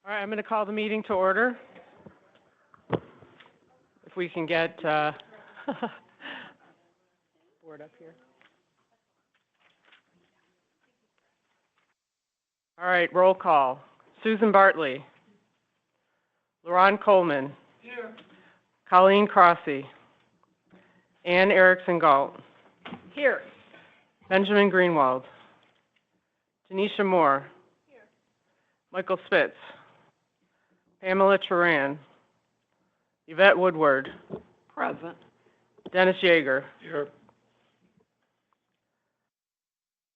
All right, I'm going to call the meeting to order. If we can get board up here. All right, roll call. Susan Bartley. LaRon Coleman. Here. Colleen Crossy. Ann Erickson-Galt. Here. Benjamin Greenwald. Tanisha Moore. Here. Michael Spitz. Pamela Turan. Yvette Woodward. Present. Dennis Yeager. Here.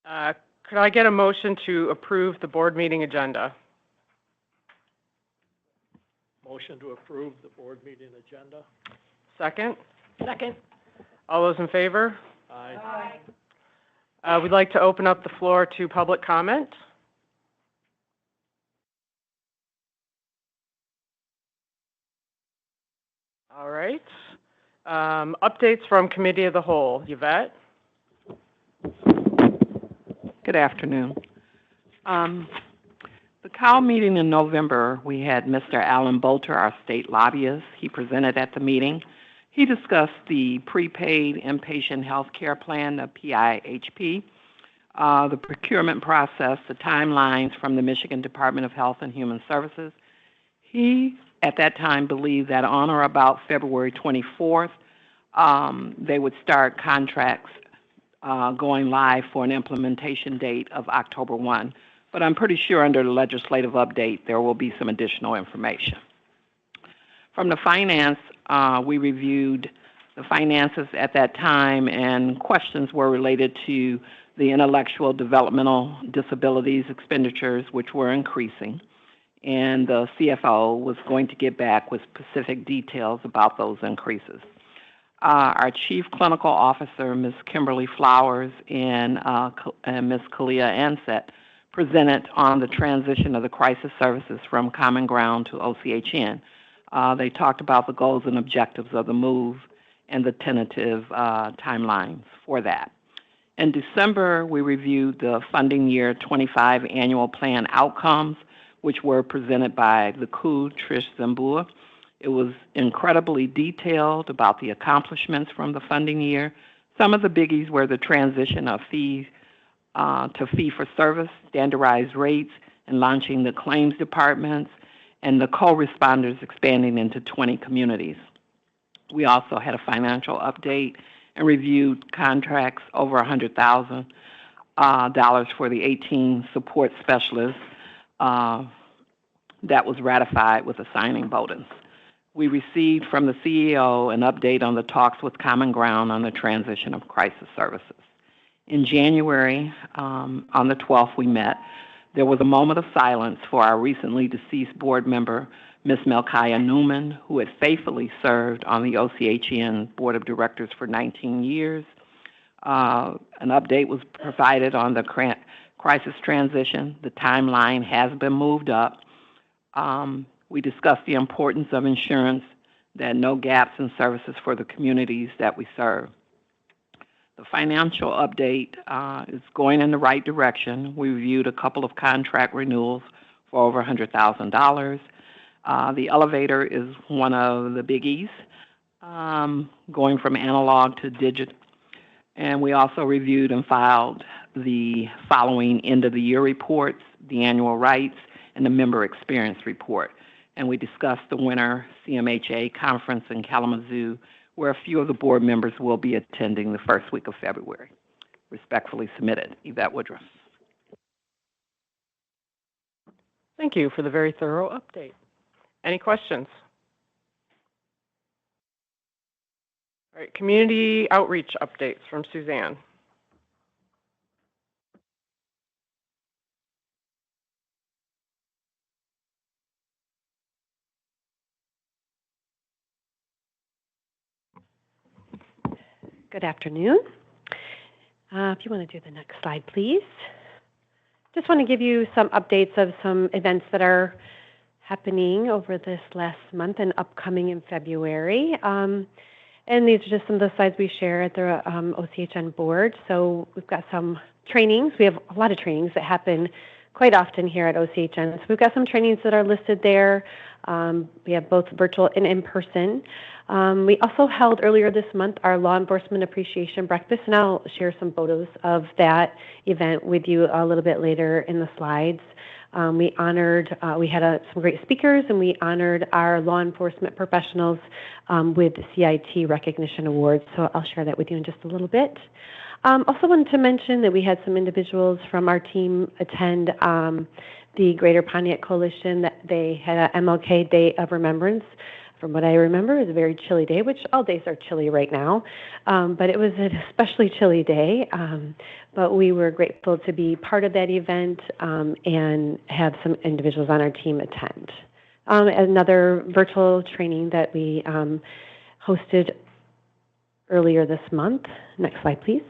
Could I get a motion to approve the board meeting agenda? Motion to approve the board meeting agenda. Second? Second. All those in favor? Aye. We'd like to open up the floor to public comment. All right. Updates from Committee of the Whole. Yvette? Good afternoon. The COW meeting in November, we had Mr. Alan Bolter, our state lobbyist. He presented at the meeting. He discussed the prepaid inpatient health care plan, the PIHP, the procurement process, the timelines from the Michigan Department of Health and Human Services. He, at that time, believed that on or about February 24th, they would start contracts going live for an implementation date of October 1. But I'm pretty sure under the legislative update, there will be some additional information. From the finance, we reviewed the finances at that time, and questions were related to the intellectual developmental disabilities expenditures, which were increasing. And the CFO was going to get back with specific details about those increases. Our Chief Clinical Officer, Ms. Kimberly Flowers, and Ms. Kalia Ansett presented on the transition of the crisis services from Common Ground to OCHN. They talked about the goals and objectives of the move and the tentative timelines for that. In December, we reviewed the funding year 25 annual plan outcomes, which were presented by the COO, Trish Zambua. It was incredibly detailed about the accomplishments from the funding year. Some of the biggies were the transition of fees to fee-for-service, standardized rates, and launching the claims departments, and the co-responders expanding into 20 communities. We also had a financial update and reviewed contracts over $100,000 for the 18 support specialists that was ratified with a signing bonus. We received from the CEO an update on the talks with Common Ground on the transition of crisis services. In January, on the 12th, we met. There was a moment of silence for our recently deceased board member, Ms. Melchiah Newman, who had faithfully served on the OCHN Board of Directors for 19 years. An update was provided on the crisis transition. The timeline has been moved up. We discussed the importance of insurance, that no gaps in services for the communities that we serve. The financial update is going in the right direction. We reviewed a couple of contract renewals for over $100,000. The elevator is one of the biggies, going from analog to digital. And we also reviewed and filed the following end-of-the-year reports, the annual rights, and the member experience report. And we discussed the winter CMHA conference in Kalamazoo, where a few of the board members will be attending the first week of February. Respectfully submitted, Yvette Woodruff. Thank you for the very thorough update. Any questions? All right, community outreach updates from Suzanne. Good afternoon. If you want to do the next slide, please. Just want to give you some updates of some events that are happening over this last month and upcoming in February. And these are just some of the slides we share at the OCHN board. So we've got some trainings. We have a lot of trainings that happen quite often here at OCHN. So we've got some trainings that are listed there. We have both virtual and in person. We also held earlier this month our Law Enforcement Appreciation Breakfast, and I'll share some photos of that event with you a little bit later in the slides. We had some great speakers, and we honored our law enforcement professionals with CIT recognition awards. So I'll share that with you in just a little bit. Also wanted to mention that we had some individuals from our team attend the Greater Pontiac Coalition. That they had an MLK Day of Remembrance. From what I remember, it was a very chilly day, which all days are chilly right now. But it was an especially chilly day. But we were grateful to be part of that event and have some individuals on our team attend. Another virtual training that we hosted earlier this month. Next slide, please.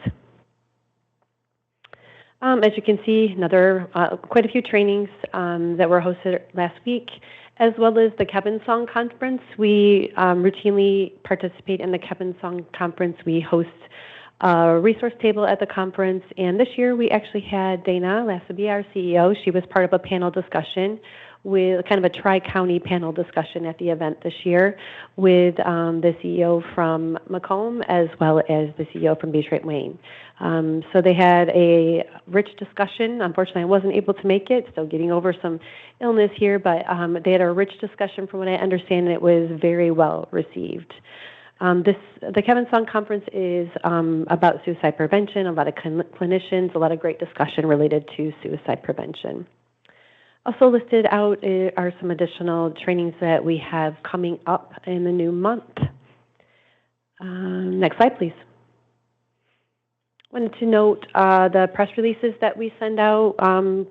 As you can see, quite a few trainings that were hosted last week, as well as the Kevin Song Conference. We routinely participate in the Kevin Song Conference. We host a resource table at the conference, and this year we actually had Dana Lassaby, our CEO. She was part of a panel discussion with kind of a tri-county panel discussion at the event this year with the CEO from Macomb as well as the CEO from Detroit-Wayne. So they had a rich discussion. Unfortunately, I wasn't able to make it, still getting over some illness here, but they had a rich discussion from what I understand, and it was very well received. The Kevin Song Conference is about suicide prevention, a lot of clinicians, a lot of great discussion related to suicide prevention. Also listed out are some additional trainings that we have coming up in the new month. Next slide, please. Wanted to note the press releases that we send out.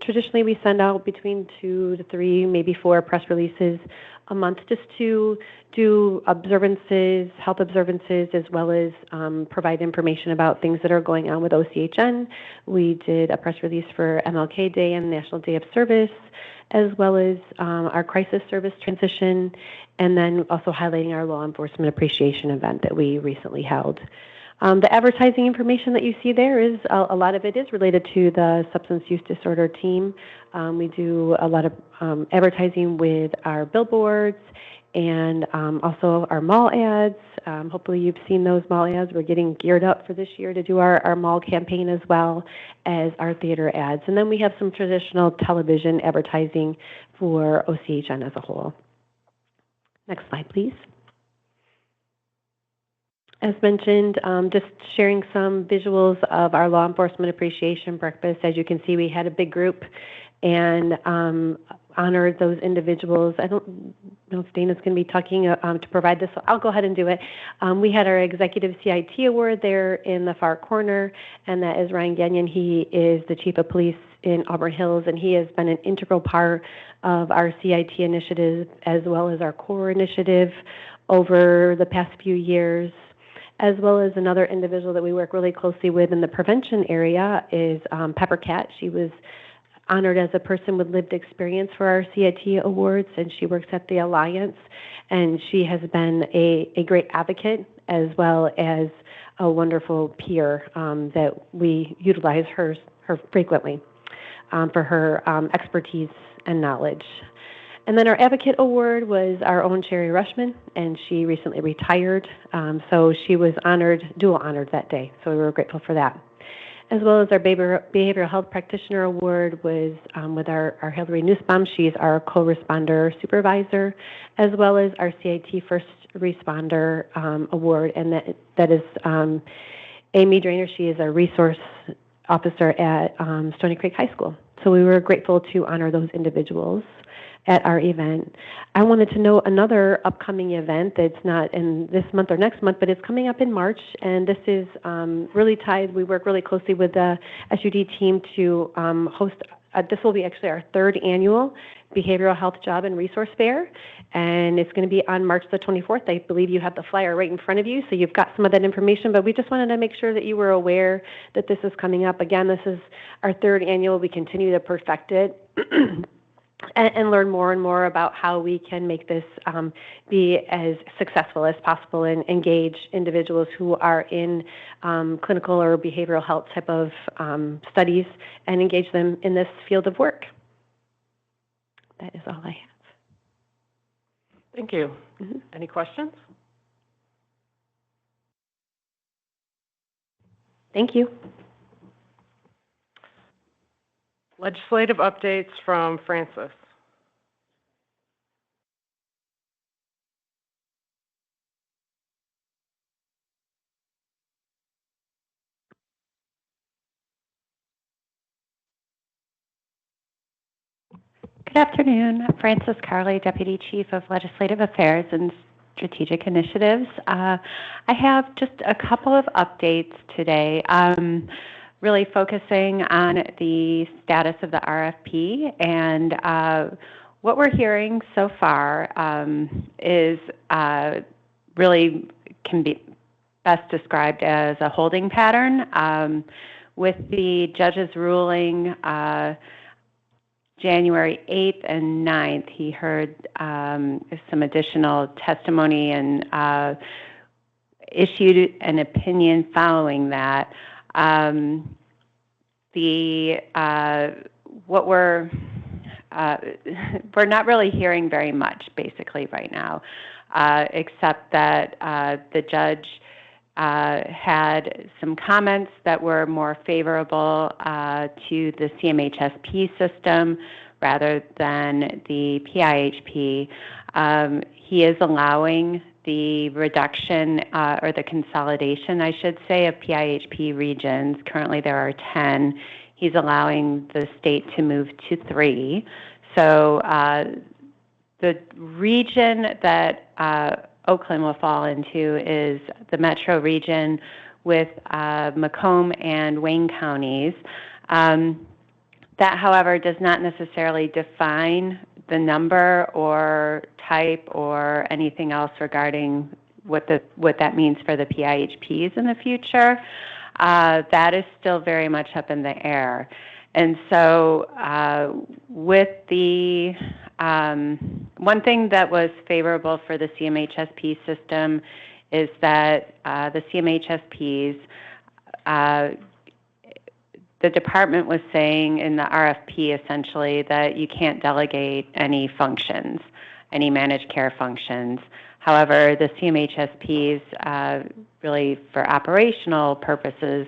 Traditionally, we send out between 2 to 3, maybe 4 press releases a month just to do observances, health observances, as well as provide information about things that are going on with OCHN. We did a press release for MLK Day and National Day of Service, as well as our crisis service transition, and then also highlighting our law enforcement appreciation event that we recently held. The advertising information that you see there is, a lot of it is related to the substance use disorder team. We do a lot of advertising with our billboards and also our mall ads. Hopefully you've seen those mall ads. We're getting geared up for this year to do our mall campaign as well as our theater ads. And then we have some traditional television advertising for OCHN as a whole. Next slide, please. As mentioned, just sharing some visuals of our Law Enforcement Appreciation Breakfast. As you can see, we had a big group and honored those individuals. I don't know if Dana's going to be talking to provide this, so I'll go ahead and do it. We had our Executive CIT Award there in the far corner, and that is Ryan Gagnon. He is the Chief of Police in Auburn Hills, and he has been an integral part of our CIT initiative as well as our CORE initiative over the past few years. As well as another individual that we work really closely with in the prevention area is Pepper Cat. She was honored as a person with lived experience for our CIT awards, and she works at the Alliance, and she has been a great advocate as well as a wonderful peer that we utilize her frequently for her expertise and knowledge. And then our Advocate Award was our own Sherry Rushman, and she recently retired, so she was dual honored that day, so we were grateful for that. As well as our Behavioral Health Practitioner Award was with our Hillary Nussbaum. She's our co-responder supervisor, as well as our CIT First Responder Award, and that is Amy Drainer. She is a resource officer at Stony Creek High School. So we were grateful to honor those individuals at our event. I wanted to note another upcoming event that's not in this month or next month, but it's coming up in March, and this is really tied. We work really closely with the SUD team to host, this will be actually our 3rd annual Behavioral Health Job and Resource Fair, and it's going to be on March the 24th. I believe you have the flyer right in front of you, so you've got some of that information, but we just wanted to make sure that you were aware that this is coming up. Again, this is our 3rd annual. We continue to perfect it. And learn more and more about how we can make this be as successful as possible and engage individuals who are in clinical or behavioral health type of studies and engage them in this field of work. all I have. Thank you. Mhm. Any questions? Thank you. Legislative updates from Francis. Good afternoon. Frances Carley, Deputy Chief of Legislative Affairs and Strategic Initiatives. I have just a couple of updates today, really focusing on the status of the RFP. And what we're hearing so far is really can be best described as a holding pattern. With the judge's ruling January 8th and 9th, he heard some additional testimony and issued an opinion following that. What we're not really hearing very much, basically, right now, except that the judge had some comments that were more favorable to the CMHSP system rather than the PIHP. He is allowing the reduction or the consolidation, I should say, of PIHP regions. Currently there are 10. He's allowing the state to move to 3. So the region that Oakland will fall into is the metro region with Macomb and Wayne counties. That, however, does not necessarily define the number or type or anything else regarding what that means for the PIHPs in the future. That is still very much up in the air. And so with the one thing that was favorable for the CMHSP system is that the CMHSPs, the department was saying in the RFP essentially that you can't delegate any functions, any managed care functions. However, the CMHSPs really for operational purposes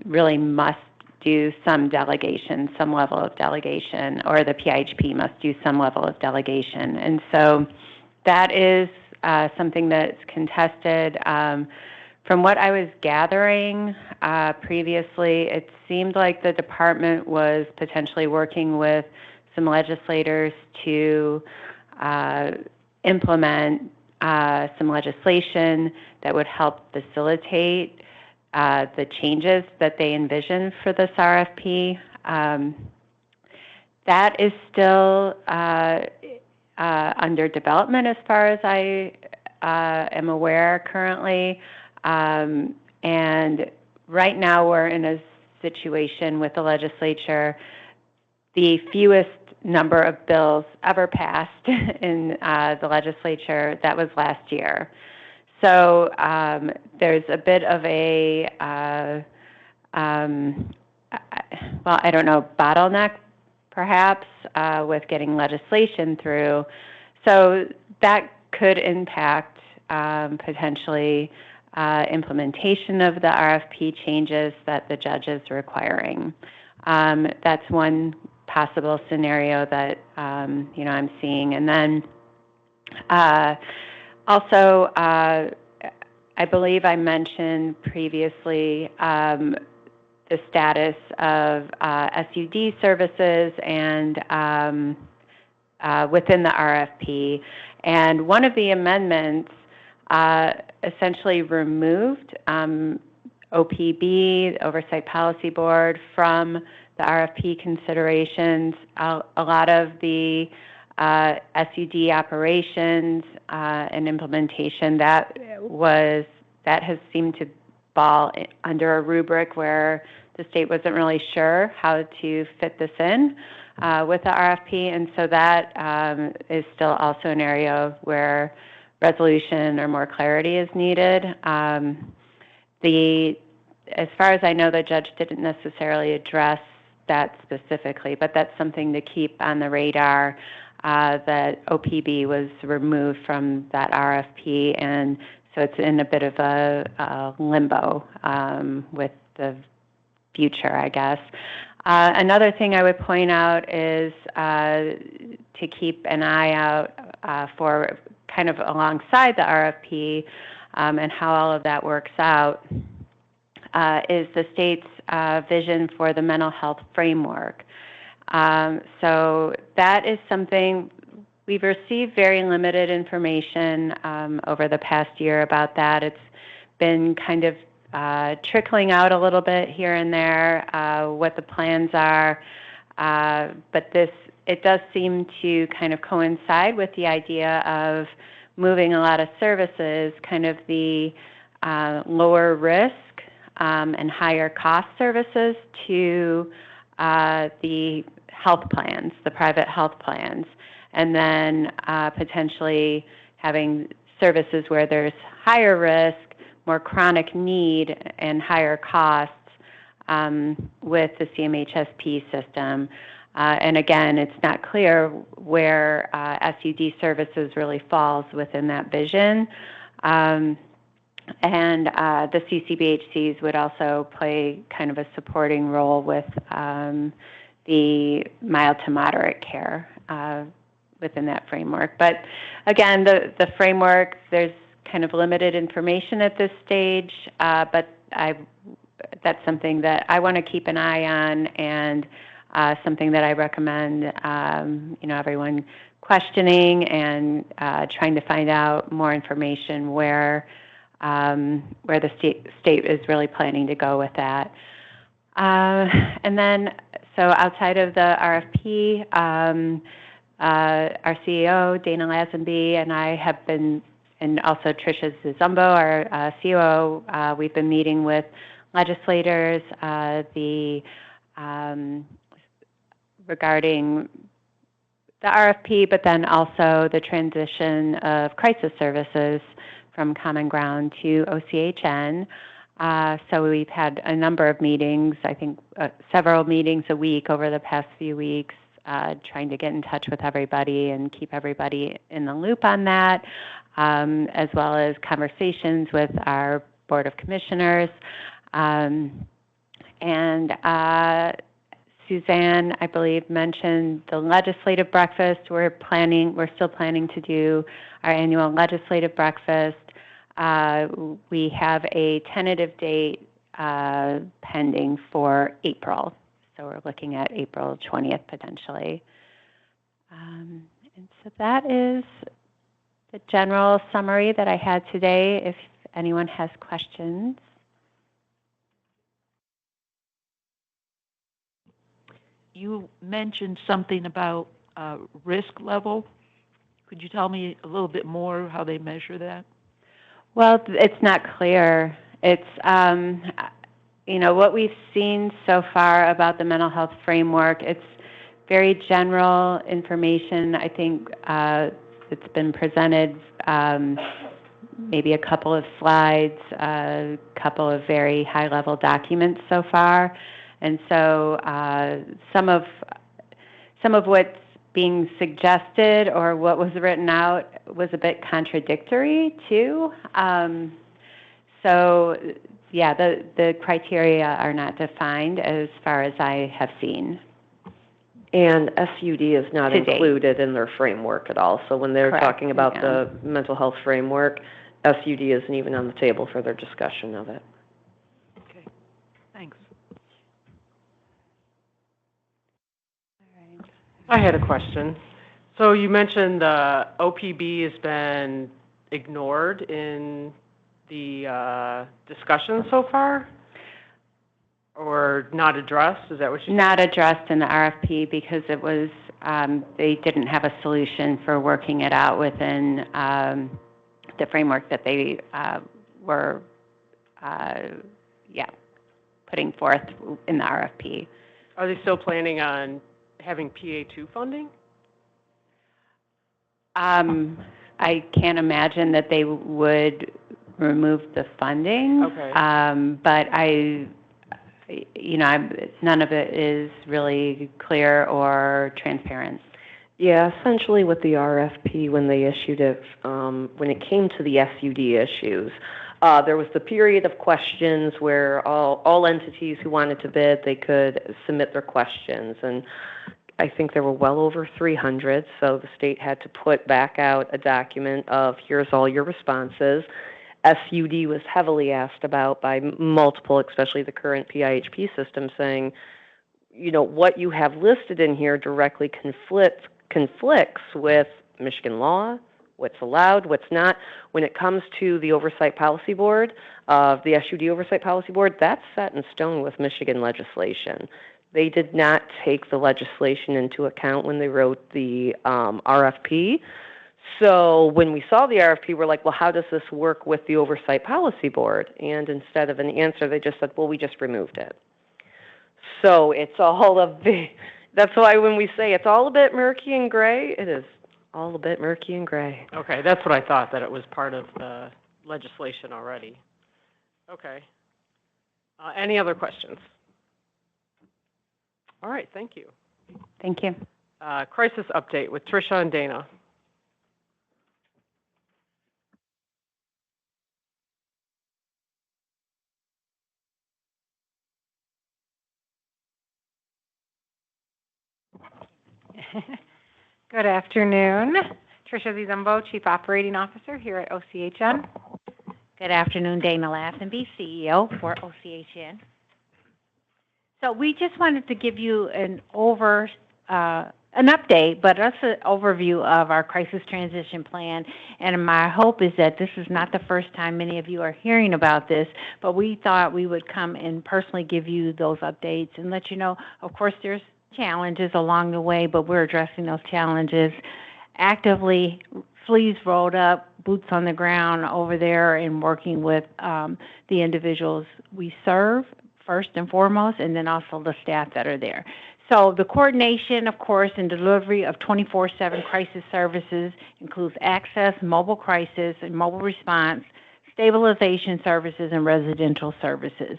really must do some delegation, some level of delegation, or the PIHP must do some level of delegation. And so that is something that's contested. From what I was gathering previously, it seemed like the department was potentially working with some legislators to implement some legislation that would help facilitate the changes that they envision for this RFP. That is still under development as far as I am aware currently. And right now we're in a situation with the legislature, the fewest number of bills ever passed in the legislature, that was last year. So there's a bit of a, bottleneck perhaps with getting legislation through. So that could impact potentially implementation of the RFP changes that the judge is requiring. That's one possible scenario that I'm seeing. And then also, I believe I mentioned previously the status of SUD services and within the RFP. And one of the amendments essentially removed OPB, the Oversight Policy Board, from the RFP considerations. A lot of the SUD operations and implementation that has seemed to fall under a rubric where the state wasn't really sure how to fit this in with the RFP, and so that is still also an area where resolution or more clarity is needed. As far as I know, the judge didn't necessarily address that specifically, but that's something to keep on the radar that OPB was removed from that RFP, and so it's in a bit of a limbo with the future, I guess. Another thing I would point out is to keep an eye out for kind of alongside the RFP and how all of that works out is the state's vision for the mental health framework. So that is something we've received very limited information over the past year about that. It's been kind of trickling out a little bit here and there, what the plans are, but it does seem to kind of coincide with the idea of moving a lot of services, kind of the lower risk and higher cost services to the health plans, the private health plans, and then potentially having services where there's higher risk, more chronic need, and higher costs with the CMHSP system. And again, it's not clear where SUD services really falls within that vision. And the CCBHCs would also play kind of a supporting role with the mild to moderate care within that framework. But again, the framework, there's kind of limited information at this stage, but that's something that I want to keep an eye on, and something that I recommend everyone questioning and trying to find out more information where the state is really planning to go with that. And then, so outside of the RFP, our CEO, Dana Lazenby, and I have been, and also Tricia Zumbo, our COO, we've been meeting with legislators regarding the RFP, but then also the transition of crisis services from Common Ground to OCHN. So we've had a number of meetings, I think several meetings a week over the past few weeks, trying to get in touch with everybody and keep everybody in the loop on that, as well as conversations with our Board of Commissioners. And Suzanne, I believe, mentioned the legislative breakfast. We're still planning to do our annual legislative breakfast. We have a tentative date pending for April. So we're looking at April 20th potentially. And so that is the general summary that I had today. If anyone has questions. You mentioned something about risk level. Could you tell me a little bit more how they measure that? Well, it's not clear. It's, what we've seen so far about the mental health framework, it's very general information. I think it's been presented, maybe a couple of slides, a couple of very high-level documents so far. And so some of what's being suggested or what was written out was a bit contradictory too. So yeah, the criteria are not defined as far as I have seen. And SUD is not included in their framework at all. So when they're Correct. talking about the mental health framework, SUD isn't even on the table for their discussion of it. Okay, thanks. I had a question. So you mentioned the OPB has been ignored in the discussion so far, or not addressed? Is that what you said? Not addressed in the RFP because it was they didn't have a solution for working it out within the framework that they were putting forth in the RFP. Are they still planning on having PA2 funding? I can't imagine that they would remove the funding. Okay. But none of it is really clear or transparent. Yeah, essentially with the RFP, when they issued it, when it came to the SUD issues, there was the period of questions where all entities who wanted to bid, they could submit their questions. And I think there were well over 300, so the state had to put back out a document of here's all your responses. SUD was heavily asked about by multiple, especially the current PIHP system, saying, what you have listed in here directly conflicts with Michigan law, what's allowed, what's not. When it comes to the Oversight Policy Board, the SUD Oversight Policy Board, that's set in stone with Michigan legislation. They did not take the legislation into account when they wrote the RFP. So when we saw the RFP, we're like, well, how does this work with the Oversight Policy Board? And instead of an answer, they just said, well, we just removed it. So it's all that's why when we say it's all a bit murky and gray, it is all a bit murky and gray. Okay, that's what I thought, that it was part of the legislation already. Okay. Any other questions? All right, thank you. Thank you. Crisis update with Tricia and Dana. Good afternoon. Tricia Zizumbo, Chief Operating Officer here at OCHN. Good afternoon, Dana Lassenby, CEO for OCHN. So we just wanted to give you an update, but also an overview of our crisis transition plan. And my hope is that this is not the first time many of you are hearing about this, but we thought we would come and personally give you those updates and let you know, of course, there's challenges along the way, but we're addressing those challenges actively, sleeves rolled up, boots on the ground over there, and working with the individuals we serve first and foremost, and then also the staff that are there. So the coordination, of course, and delivery of 24/7 crisis services includes access, mobile crisis, and mobile response, stabilization services, and residential services.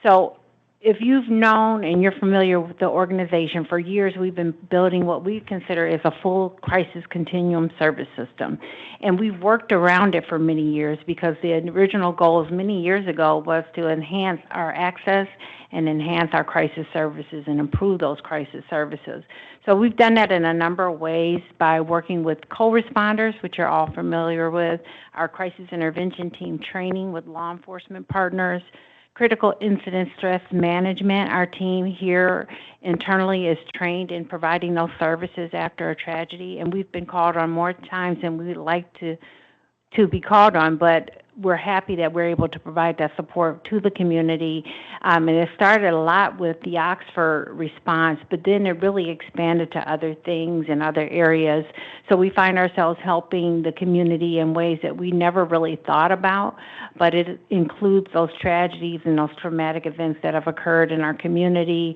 So if you've known and you're familiar with the organization, for years we've been building what we consider is a full crisis continuum service system. And we've worked around it for many years because the original goals many years ago was to enhance our access and enhance our crisis services and improve those crisis services. So we've done that in a number of ways by working with co-responders, which you're all familiar with, our crisis intervention team training with law enforcement partners, critical incident stress management. Our team here internally is trained in providing those services after a tragedy, and we've been called on more times than we would like to be called on, but we're happy that we're able to provide that support to the community. And it started a lot with the Oxford response, but then it really expanded to other things in other areas. So we find ourselves helping the community in ways that we never really thought about, but it includes those tragedies and those traumatic events that have occurred in our community,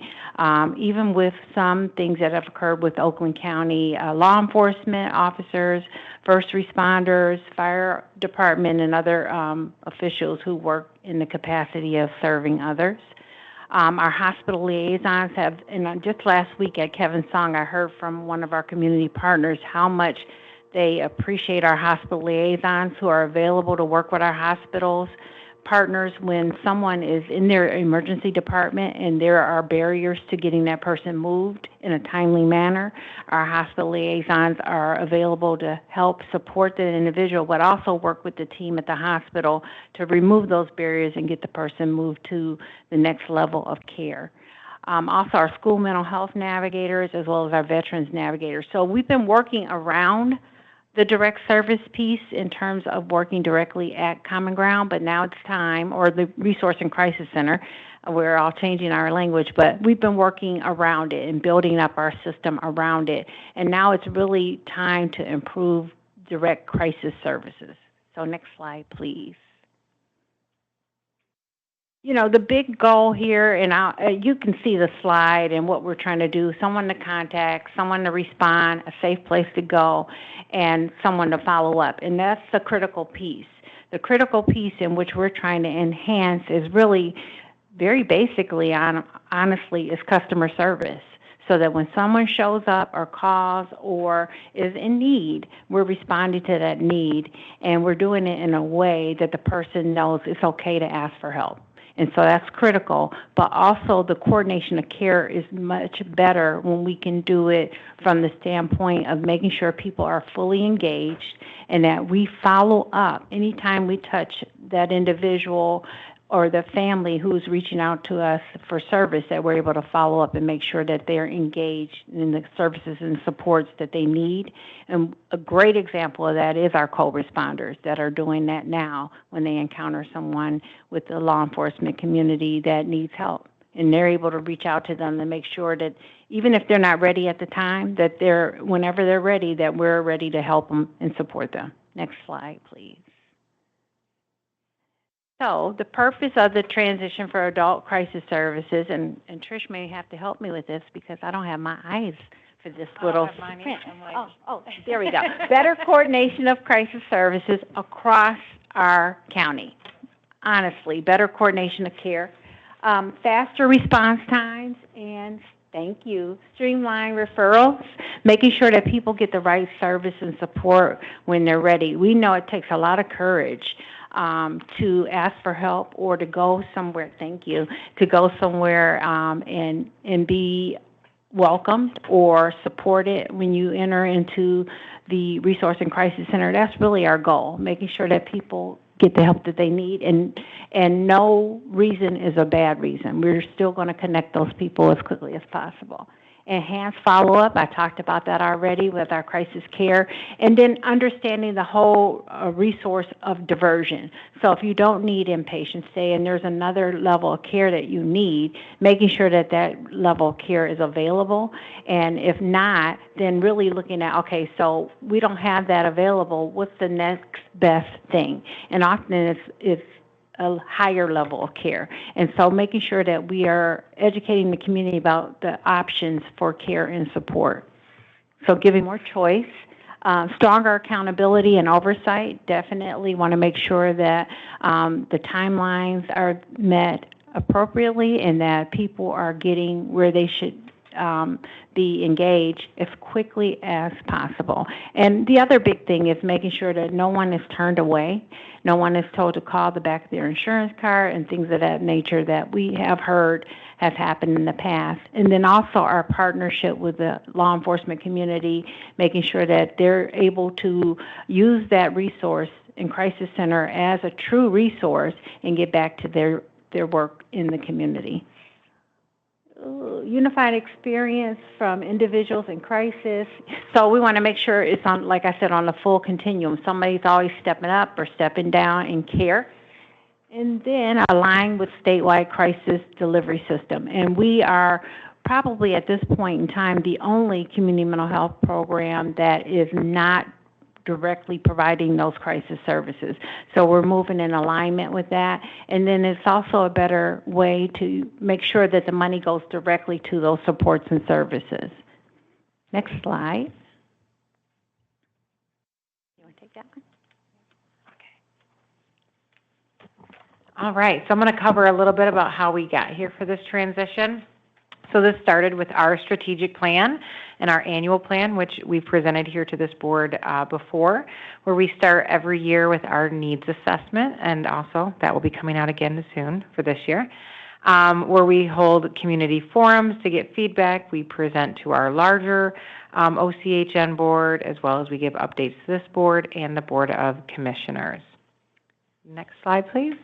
even with some things that have occurred with Oakland County law enforcement officers, first responders, fire department, and other officials who work in the capacity of serving others. Our hospital liaisons have, and just last week at Kevin's Song, I heard from one of our community partners how much they appreciate our hospital liaisons who are available to work with our hospitals partners when someone is in their emergency department and there are barriers to getting that person moved in a timely manner. Our hospital liaisons are available to help support the individual, but also work with the team at the hospital to remove those barriers and get the person moved to the next level of care. Also, our school mental health navigators as well as our veterans navigators. So we've been working around the direct service piece in terms of working directly at Common Ground, but now it's time, or the Resource and Crisis Center. We're all changing our language, but we've been working around it and building up our system around it. And now it's really time to improve direct crisis services. So next slide, please. You know, the big goal here, and you can see the slide and what we're trying to do, someone to contact, someone to respond, a safe place to go, and someone to follow up. And that's the critical piece. The critical piece in which we're trying to enhance is really very basically, honestly, is customer service. so that when someone shows up or calls or is in need, we're responding to that need, and we're doing it in a way that the person knows it's okay to ask for help. And so that's critical, but also the coordination of care is much better when we can do it from the standpoint of making sure people are fully engaged and that we follow up anytime we touch that individual or the family who's reaching out to us for service, that we're able to follow up and make sure that they're engaged in the services and supports that they need. And a great example of that is our co-responders that are doing that now when they encounter someone with the law enforcement community that needs help. And they're able to reach out to them and make sure that even if they're not ready at the time, that whenever they're ready, that we're ready to help them and support them. Next slide, please. So the purpose of the transition for adult crisis services, and Trish may have to help me with this because I don't have my eyes for this little print. There we go. Better coordination of crisis services across our county. Honestly, better coordination of care, faster response times, and thank you, streamline referrals, making sure that people get the right service and support when they're ready. We know it takes a lot of courage to ask for help or to go somewhere, to go somewhere and be welcomed or supported when you enter into the Resource and Crisis Center. That's really our goal, making sure that people get the help that they need, and no reason is a bad reason. We're still going to connect those people as quickly as possible. Enhanced follow-up, I talked about that already with our crisis care, and then understanding the whole resource of diversion. So if you don't need inpatient stay and there's another level of care that you need, making sure that that level of care is available, and if not, then really looking at, okay, so we don't have that available, what's the next best thing? And often it's a higher level of care. And so making sure that we are educating the community about the options for care and support. So giving more choice, stronger accountability and oversight. Definitely want to make sure that the timelines are met appropriately and that people are getting where they should be engaged as quickly as possible. And the other big thing is making sure that no one is turned away. No one is told to call the back of their insurance card and things of that nature that we have heard has happened in the past. And then also our partnership with the law enforcement community, making sure that they're able to use that resource in Crisis Center as a true resource and get back to their work in the community. Unified experience from individuals in crisis. So we want to make sure it's on, like I said, on the full continuum. Somebody's always stepping up or stepping down in care. And then align with statewide crisis delivery system. And we are probably at this point in time the only community mental health program that is not directly providing those crisis services. So we're moving in alignment with that. And then it's also a better way to make sure that the money goes directly to those supports and services. Next slide. You want to take that one? Okay. All right, so I'm going to cover a little bit about how we got here for this transition. So this started with our strategic plan and our annual plan, which we've presented here to this board before, where we start every year with our needs assessment, and also that will be coming out again soon for this year, where we hold community forums to get feedback. We present to our larger OCHN board, as well as we give updates to this board and the Board of Commissioners. Next slide, please.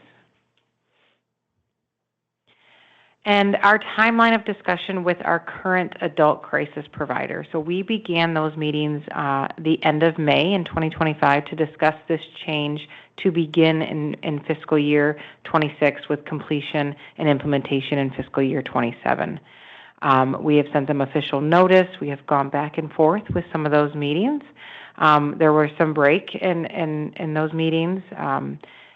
And our timeline of discussion with our current adult crisis provider. So we began those meetings the end of May in 2025 to discuss this change to begin in fiscal year 26 with completion and implementation in fiscal year 27. We have sent them official notice. We have gone back and forth with some of those meetings. There were some break in those meetings,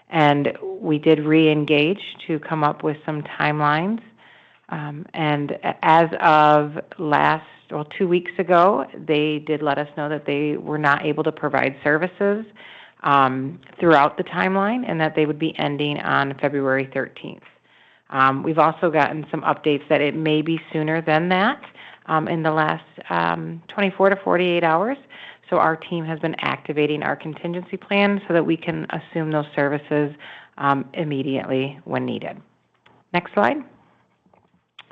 and we did re-engage to come up with some timelines. And as of 2 weeks ago, they did let us know that they were not able to provide services throughout the timeline and that they would be ending on February 13th. We've also gotten some updates that it may be sooner than that, in the last 24 to 48 hours. So our team has been activating our contingency plan so that we can assume those services immediately when needed. Next slide.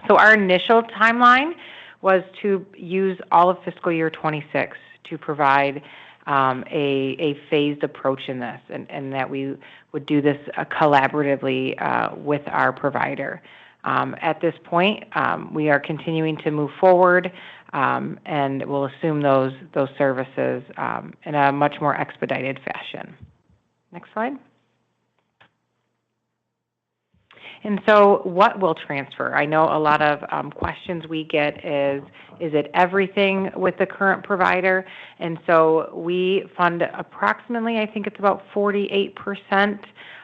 So our initial timeline was to use all of fiscal year 26 to provide a phased approach in this, and that we would do this collaboratively with our provider. At this point, we are continuing to move forward, and we'll assume those services in a much more expedited fashion. Next slide. And so what will transfer? I know a lot of questions we get is it everything with the current provider? And so we fund approximately, I think it's about 48%.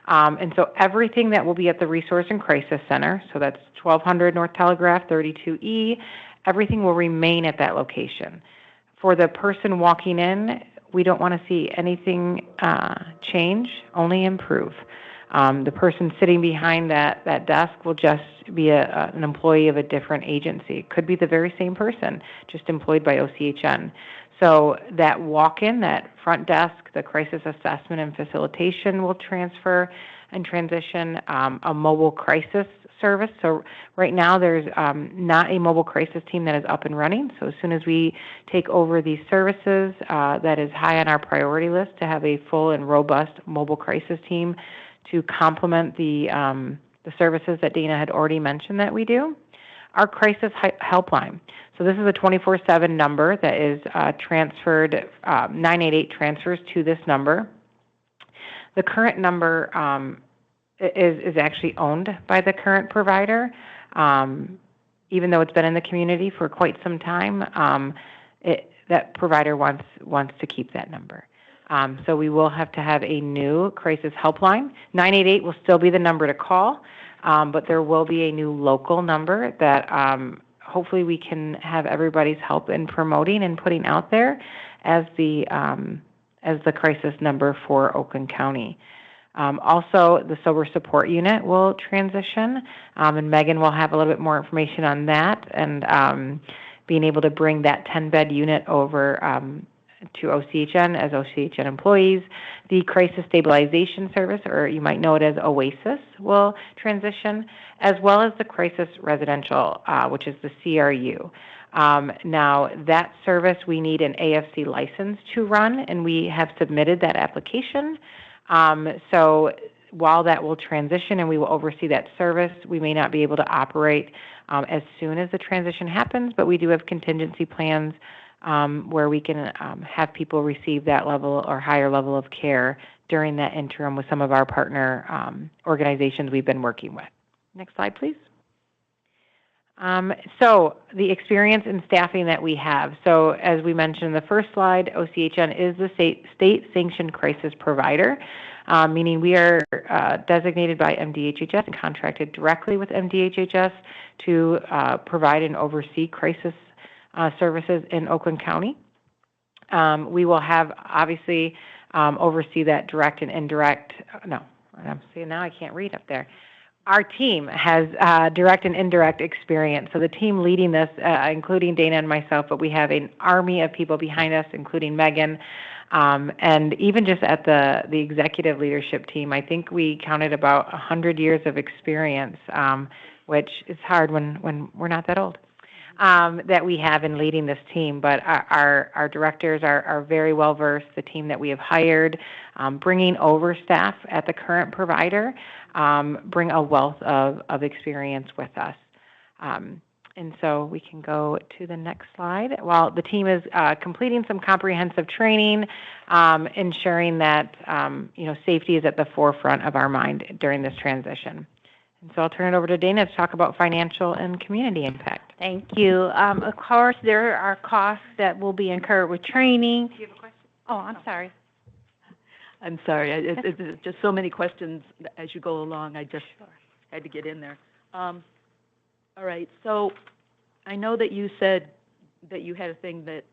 And so everything that will be at the Resource and Crisis Center, so that's 1200 North Telegraph, 32E, everything will remain at that location. For the person walking in, we don't want to see anything change, only improve. The person sitting behind that desk will just be an employee of a different agency. It could be the very same person, just employed by OCHN. So that walk-in, that front desk, the crisis assessment and facilitation will transfer and transition. A mobile crisis service. So right now there's not a mobile crisis team that is up and running. So as soon as we take over these services, that is high on our priority list to have a full and robust mobile crisis team to complement the services that Dana had already mentioned that we do. Our crisis helpline. So this is a 24/7 number that is transferred, 988 transfers to this number. The current number is actually owned by the current provider. Even though it's been in the community for quite some time, that provider wants to keep that number. So we will have to have a new crisis helpline. 988 will still be the number to call, but there will be a new local number that hopefully we can have everybody's help in promoting and putting out there as the crisis number for Oakland County. Also, the sober support unit will transition, and Megan will have a little bit more information on that, and being able to bring that 10-bed unit over to OCHN as OCHN employees. The Crisis Stabilization Service, or you might know it as OASIS, will transition, as well as the Crisis Residential, which is the CRU. Now, that service, we need an AFC license to run, and we have submitted that application. So while that will transition and we will oversee that service, we may not be able to operate as soon as the transition happens, but we do have contingency plans where we can have people receive that level or higher level of care during that interim with some of our partner organizations we've been working with. Next slide, please. So the experience and staffing that we have. So as we mentioned in the first slide, OCHN is the state-sanctioned crisis provider, meaning we are designated by MDHHS and contracted directly with MDHHS to provide and oversee crisis services in Oakland County. We will have, obviously, oversee that direct and indirect, I'm seeing now I can't read up there. Our team has direct and indirect experience. So the team leading this, including Dana and myself, but we have an army of people behind us, including Megan. And even just at the executive leadership team, I think we counted about 100 years of experience, which is hard when we're not that old, that we have in leading this team. But our directors are very well versed. The team that we have hired, bringing over staff at the current provider, bring a wealth of experience with us. And so we can go to the next slide. While the team is completing some comprehensive training, ensuring that safety is at the forefront of our mind during this transition. And so I'll turn it over to Dana to talk about financial and community impact. Thank you. Of course, there are costs that will be incurred with training. Do you have a question? Oh, I'm sorry. I'm sorry. It's just so many questions as you go along. I just had to get in there. All right. So I know that you said that you had a thing that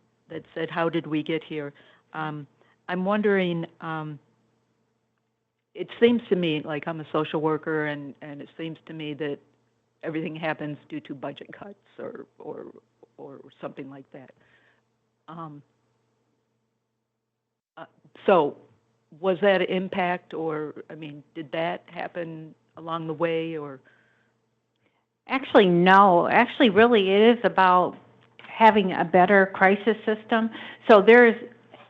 said, how did we get here? I'm wondering, it seems to me, like I'm a social worker, and it seems to me that everything happens due to budget cuts or or something like that. So was that an impact, or, I mean, did that happen along the way, or? Actually, no. Actually, really, it is about having a better crisis system. So there's,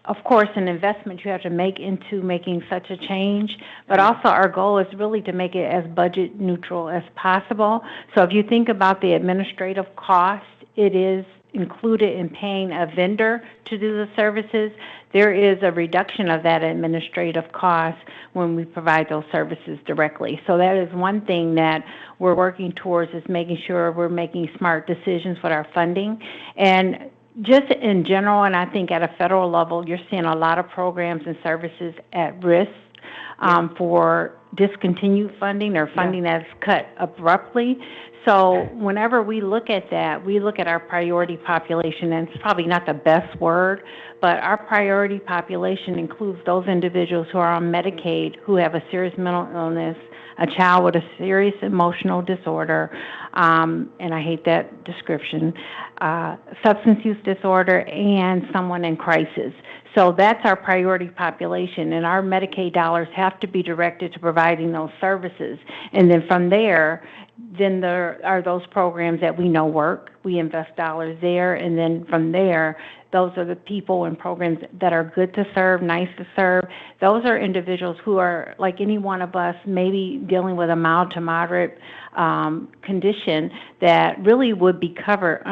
of course, an investment you have to make into making such a change, but also our goal is really to make it as budget neutral as possible. So if you think about the administrative cost, it is included in paying a vendor to do the services. There is a reduction of that administrative cost when we provide those services directly. So that is one thing that we're working towards, is making sure we're making smart decisions with our funding. And just in general, and I think at a federal level, you're seeing a lot of programs and services at risk for discontinued funding or funding that's cut abruptly. So whenever we look at that, we look at our priority population, and it's probably not the best word, but our priority population includes those individuals who are on Medicaid, who have a serious mental illness, a child with a serious emotional disorder, and I hate that description, substance use disorder, and someone in crisis. So that's our priority population, and our Medicaid dollars have to be directed to providing those services. And then from there, then there are those programs that we know work. We invest dollars there, and then from there, those are the people and programs that are good to serve, nice to serve. Those are individuals who are, like any one of us, maybe dealing with a mild to moderate condition that really would be covered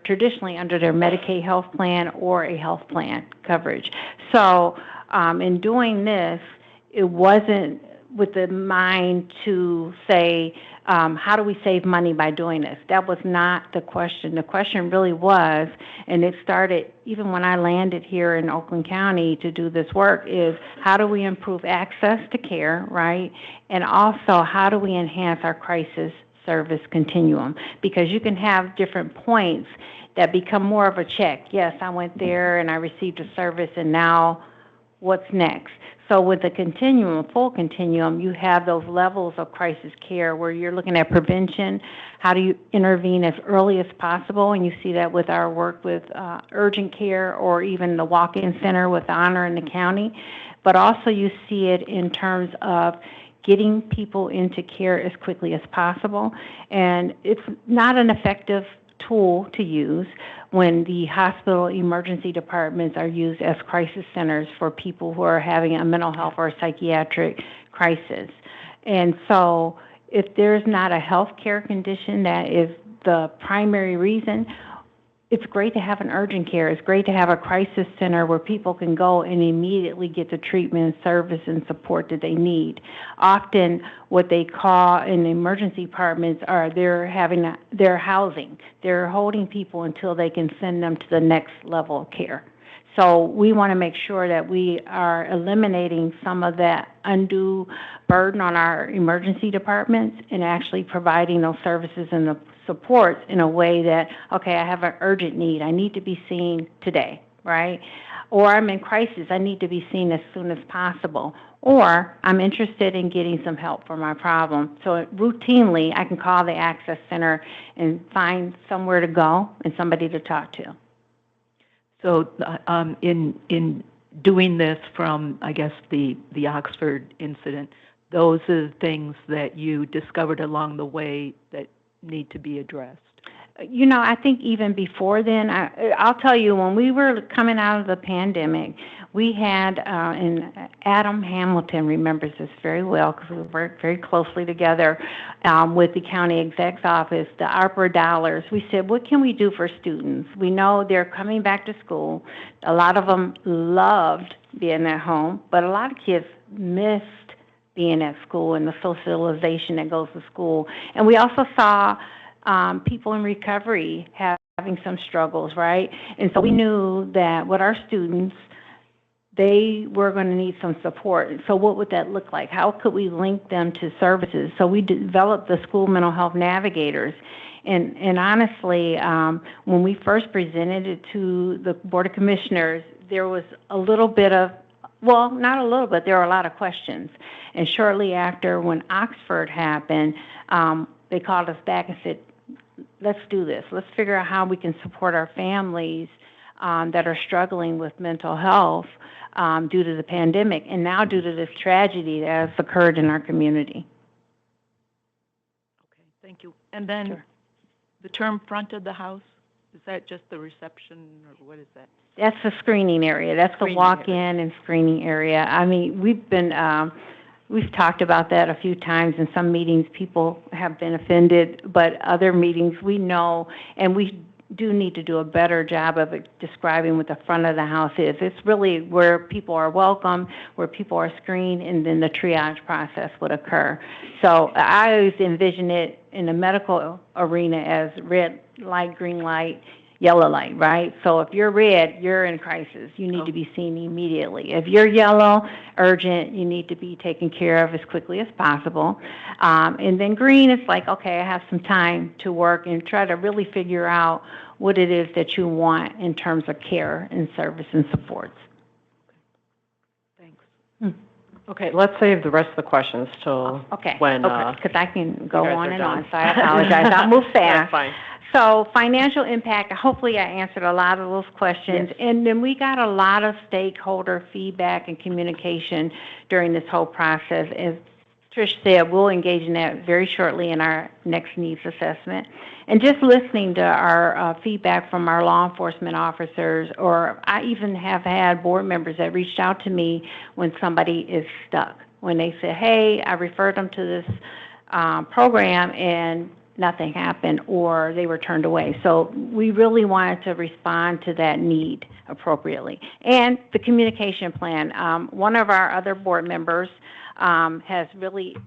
traditionally under their Medicaid health plan or a health plan coverage. So in doing this, it wasn't with the mind to say, how do we save money by doing this? That was not the question. The question really was, and it started even when I landed here in Oakland County to do this work, is how do we improve access to care, right? And also, how do we enhance our crisis service continuum? Because you can have different points that become more of a check. Yes, I went there and I received a service, and now what's next? So with the continuum, full continuum, you have those levels of crisis care where you're looking at prevention. How do you intervene as early as possible? And you see that with our work with urgent care, or even the walk-in center with Honor in the county. But also you see it in terms of getting people into care as quickly as possible. And it's not an effective tool to use when the hospital emergency departments are used as crisis centers for people who are having a mental health or a psychiatric crisis. And so if there's not a health care condition that is the primary reason, it's great to have an urgent care. It's great to have a crisis center where people can go and immediately get the treatment, service, and support that they need. Often what they call in the emergency departments are their housing. They're holding people until they can send them to the next level of care. So we want to make sure that we are eliminating some of that undue burden on our emergency departments and actually providing those services and the supports in a way that, okay, I have an urgent need. I need to be seen today, right? Or I'm in crisis. I need to be seen as soon as possible. Or I'm interested in getting some help for my problem. So routinely, I can call the Access Center and find somewhere to go and somebody to talk to. So in doing this from, I guess, the Oxford incident, those are the things that you discovered along the way that need to be addressed? You know, I think even before then, I'll tell you, when we were coming out of the pandemic, we had, and Adam Hamilton remembers this very well because we worked very closely together with the county exec's office, the ARPA dollars. We said, what can we do for students? We know they're coming back to school. A lot of them loved being at home, but a lot of kids missed being at school and the socialization that goes to school. And we also saw people in recovery having some struggles, right? And so we knew that with our students, they were going to need some support. So what would that look like? How could we link them to services? So we developed the school mental health navigators. And honestly, when we first presented it to the Board of Commissioners, there was a little bit of, well, not a little bit, there were a lot of questions. And shortly after, when Oxford happened, they called us back and said, let's do this. Let's figure out how we can support our families that are struggling with mental health due to the pandemic and now due to this tragedy that has occurred in our community. Okay, thank you. And then Sure. the term front of the house, is that just the reception, or what is that? That's the screening area. That's Screening the walk-in and screening area. I mean, we've talked about that a few times. In some meetings, people have been offended, but other meetings, we know, and we do need to do a better job of describing what the front of the house is. It's really where people are welcome, where people are screened, and then the triage process would occur. So I always envision it in the medical arena as red light, green light, yellow light, right? So if you're red, you're in crisis. You need to be seen immediately. If you're yellow, urgent, you need to be taken care of as quickly as possible. And then green, it's like, okay, I have some time to work and try to really figure out what it is that you want in terms of care and service and supports. Thanks. Okay, let's save the rest of the questions till Okay. when, Because I can go guys on are and done. on, so I apologize. I'll move That's fast. fine. So financial impact, hopefully I answered a lot of those questions. Yes. And then we got a lot of stakeholder feedback and communication during this whole process. As Trish said, we'll engage in that very shortly in our next needs assessment. And just listening to our feedback from our law enforcement officers, or I even have had board members that reached out to me when somebody is stuck, when they say, hey, I referred them to this program and nothing happened, or they were turned away. So we really wanted to respond to that need appropriately. And the communication plan, one of our other board members has really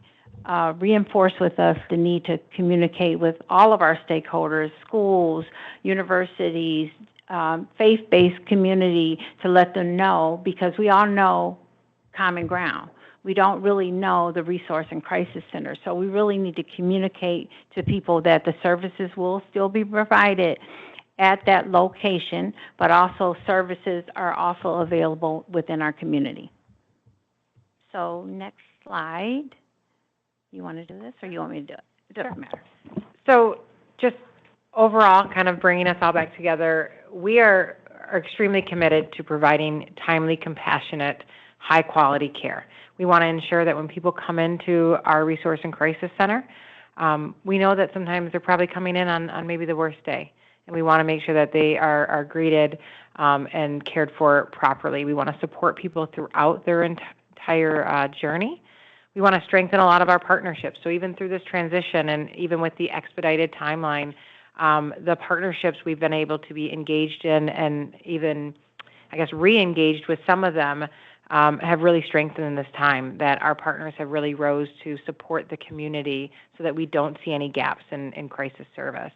reinforced with us the need to communicate with all of our stakeholders, schools, universities, faith-based community, to let them know, because we all know common ground. We don't really know the resource and crisis center. So we really need to communicate to people that the services will still be provided at that location, but also services are also available within our community. So next slide. You want to do this, or you want me to do it? It doesn't matter. So just overall, kind of bringing us all back together, we are extremely committed to providing timely, compassionate, high-quality care. We want to ensure that when people come into our resource and crisis center, we know that sometimes they're probably coming in on maybe the worst day, and we want to make sure that they are greeted and cared for properly. We want to support people throughout their entire journey. We want to strengthen a lot of our partnerships. So even through this transition and even with the expedited timeline, the partnerships we've been able to be engaged in and even, I guess, re-engaged with some of them have really strengthened in this time, that our partners have really rose to support the community so that we don't see any gaps in crisis service.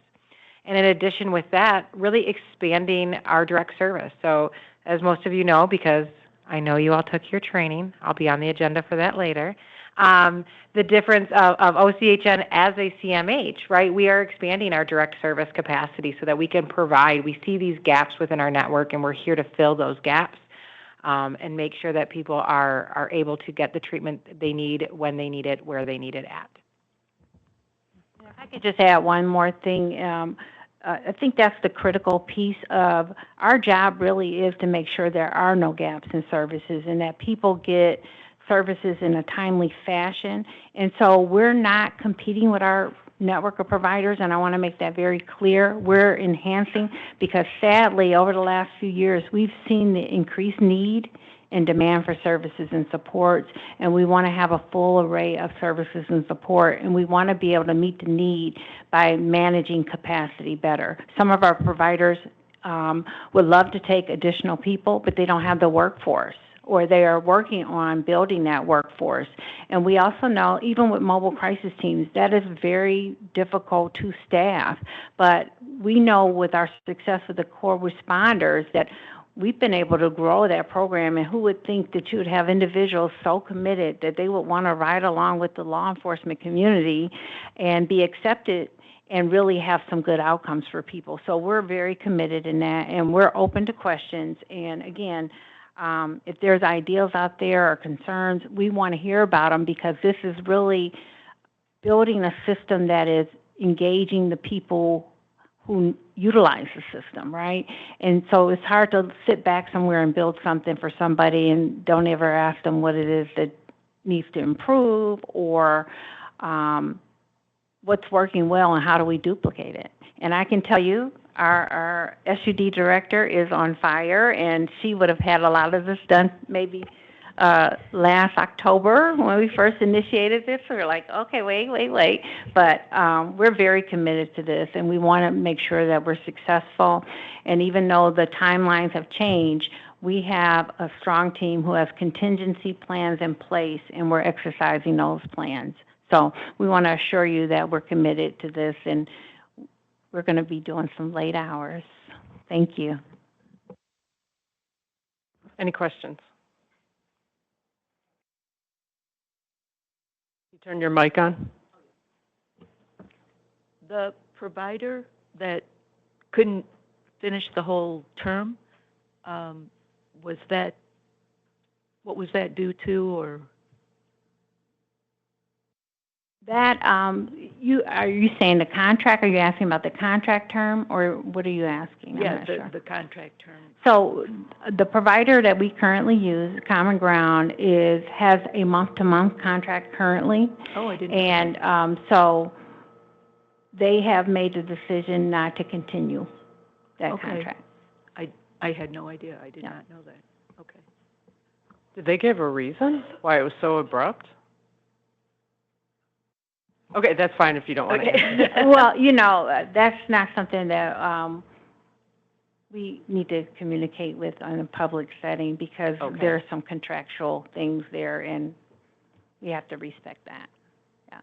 And in addition with that, really expanding our direct service. So as most of you know, because I know you all took your training, I'll be on the agenda for that later, the difference of OCHN as a CMH, right? We are expanding our direct service capacity so that we can provide, we see these gaps within our network, and we're here to fill those gaps and make sure that people are able to get the treatment they need, when they need it, where they need it at. If I could just add one more thing. I think that's the critical piece of our job really is to make sure there are no gaps in services and that people get services in a timely fashion. And so we're not competing with our network of providers, and I want to make that very clear. We're enhancing, because sadly, over the last few years, we've seen the increased need and demand for services and supports, and we want to have a full array of services and support, and we want to be able to meet the need by managing capacity better. Some of our providers would love to take additional people, but they don't have the workforce, or they are working on building that workforce. And we also know, even with mobile crisis teams, that is very difficult to staff. But we know with our success with the core responders that we've been able to grow that program, and who would think that you would have individuals so committed that they would want to ride along with the law enforcement community and be accepted and really have some good outcomes for people. So we're very committed in that, and we're open to questions. And again, if there's ideas out there or concerns, we want to hear about them, because this is really building a system that is engaging the people who utilize the system, right? And so it's hard to sit back somewhere and build something for somebody and don't ever ask them what it is that needs to improve or what's working well and how do we duplicate it. And I can tell you, our SUD director is on fire, and she would have had a lot of this done maybe last October when we first initiated this. We were like, okay, wait. But we're very committed to this, and we want to make sure that we're successful. And even though the timelines have changed, we have a strong team who has contingency plans in place, and we're exercising those plans. So we want to assure you that we're committed to this, and we're going to be doing some late hours. Thank you. Any questions? You turn your mic on. The provider that couldn't finish the whole term, what was that due to, or? That, are you saying the contract? Are you asking about the contract term, or what are you asking? I'm not sure. The contract term. So the provider that we currently use, Common Ground, has a month-to-month contract currently. Oh, I didn't know. And so they have made the decision not to continue that contract. I had no idea. I did not know that. Okay. Did they give a reason why it was so abrupt? Okay, that's fine if you don't want to answer. Well, that's not something that we need to communicate with in a public setting because there are some contractual things there, and we have to respect that. Yeah.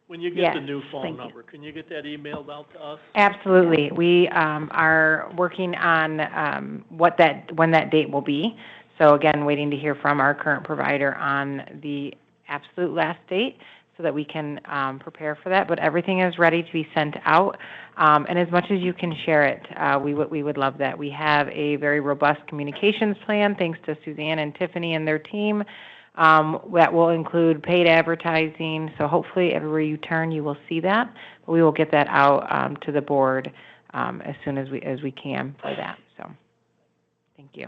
When you get the new phone number, can you get that emailed out to us? Absolutely. We are working on when that date will be. So again, waiting to hear from our current provider on the absolute last date so that we can prepare for that. But everything is ready to be sent out. And as much as you can share it, we would love that. We have a very robust communications plan, thanks to Suzanne and Tiffany and their team, that will include paid advertising. So hopefully everywhere you turn, you will see that. But we will get that out to the board as soon as we can for that. So thank you.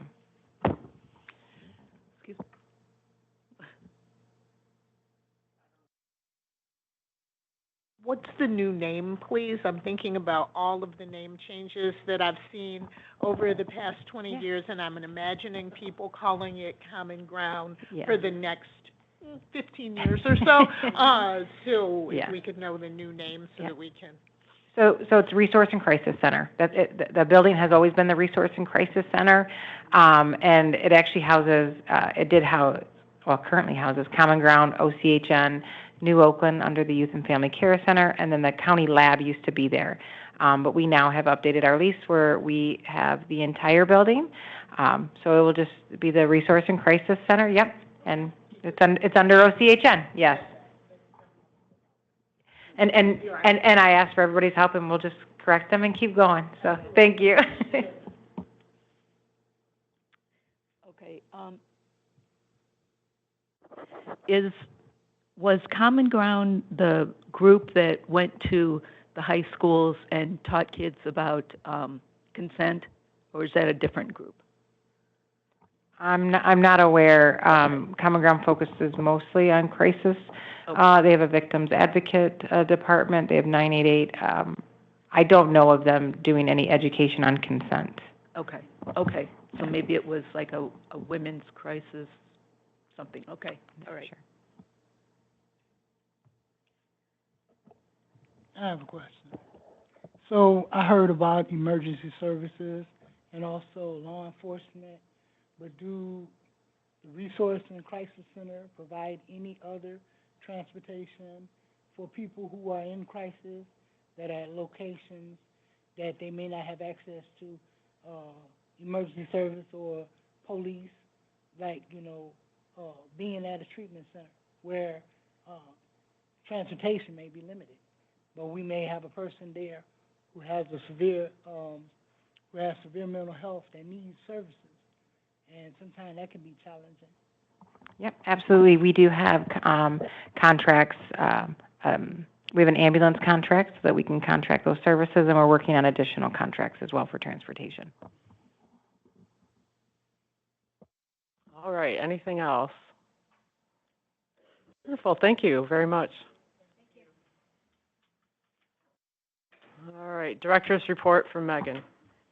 What's the new name, please? I'm thinking about all of the name changes that I've seen over the past 20 years, and I'm imagining people calling it Common Ground for the next 15 years or so. So if we could know the new name so that we can. So it's Resource and Crisis Center. The building has always been the Resource and Crisis Center, and it actually currently houses Common Ground, OCHN, New Oakland under the Youth and Family Care Center, and then the county lab used to be there. But we now have updated our lease where we have the entire building. So it will just be the Resource and Crisis Center, and it's under OCHN, yes. And I asked for everybody's help, and we'll just correct them and keep going. So thank you. Okay. Was Common Ground the group that went to the high schools and taught kids about consent, or is that a different group? I'm not aware. Common Ground focuses mostly on crisis. They have a victims advocate department. They have 988. I don't know of them doing any education on consent. Okay. So maybe it was like a women's crisis, something. Okay. All right. Sure. I have a question. So I heard about emergency services and also law enforcement, but do the Resource and Crisis Center provide any other transportation for people who are in crisis that are at locations that they may not have access to emergency service or police, like, being at a treatment center where transportation may be limited? But we may have a person there who has severe mental health that needs services, and sometimes that can be challenging. Yep, absolutely. We do have contracts We have an ambulance contract so that we can contract those services, and we're working on additional contracts as well for transportation. All right, anything else? Wonderful, thank you very much. All right, Director's report from Megan.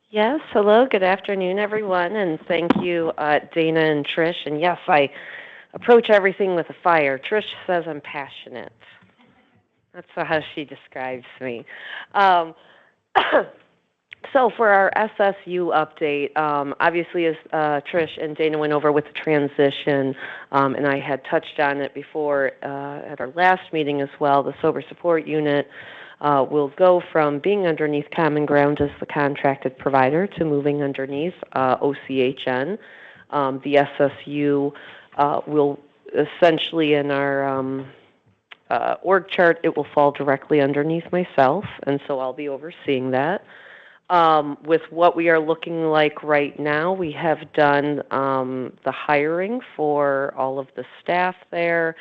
Yes, hello, good afternoon, everyone, and thank you, Dana and Trish. And yes, I approach everything with a fire. Trish says I'm passionate. That's how she describes me. So for our SSU update, obviously as Trish and Dana went over with the transition, and I had touched on it before at our last meeting as well, the Sober Support Unit will go from being underneath Common Ground as the contracted provider to moving underneath OCHN. The SSU will essentially in our org chart, it will fall directly underneath myself, and so I'll be overseeing that. With what we are looking like right now, we have done the hiring for all of the staff there.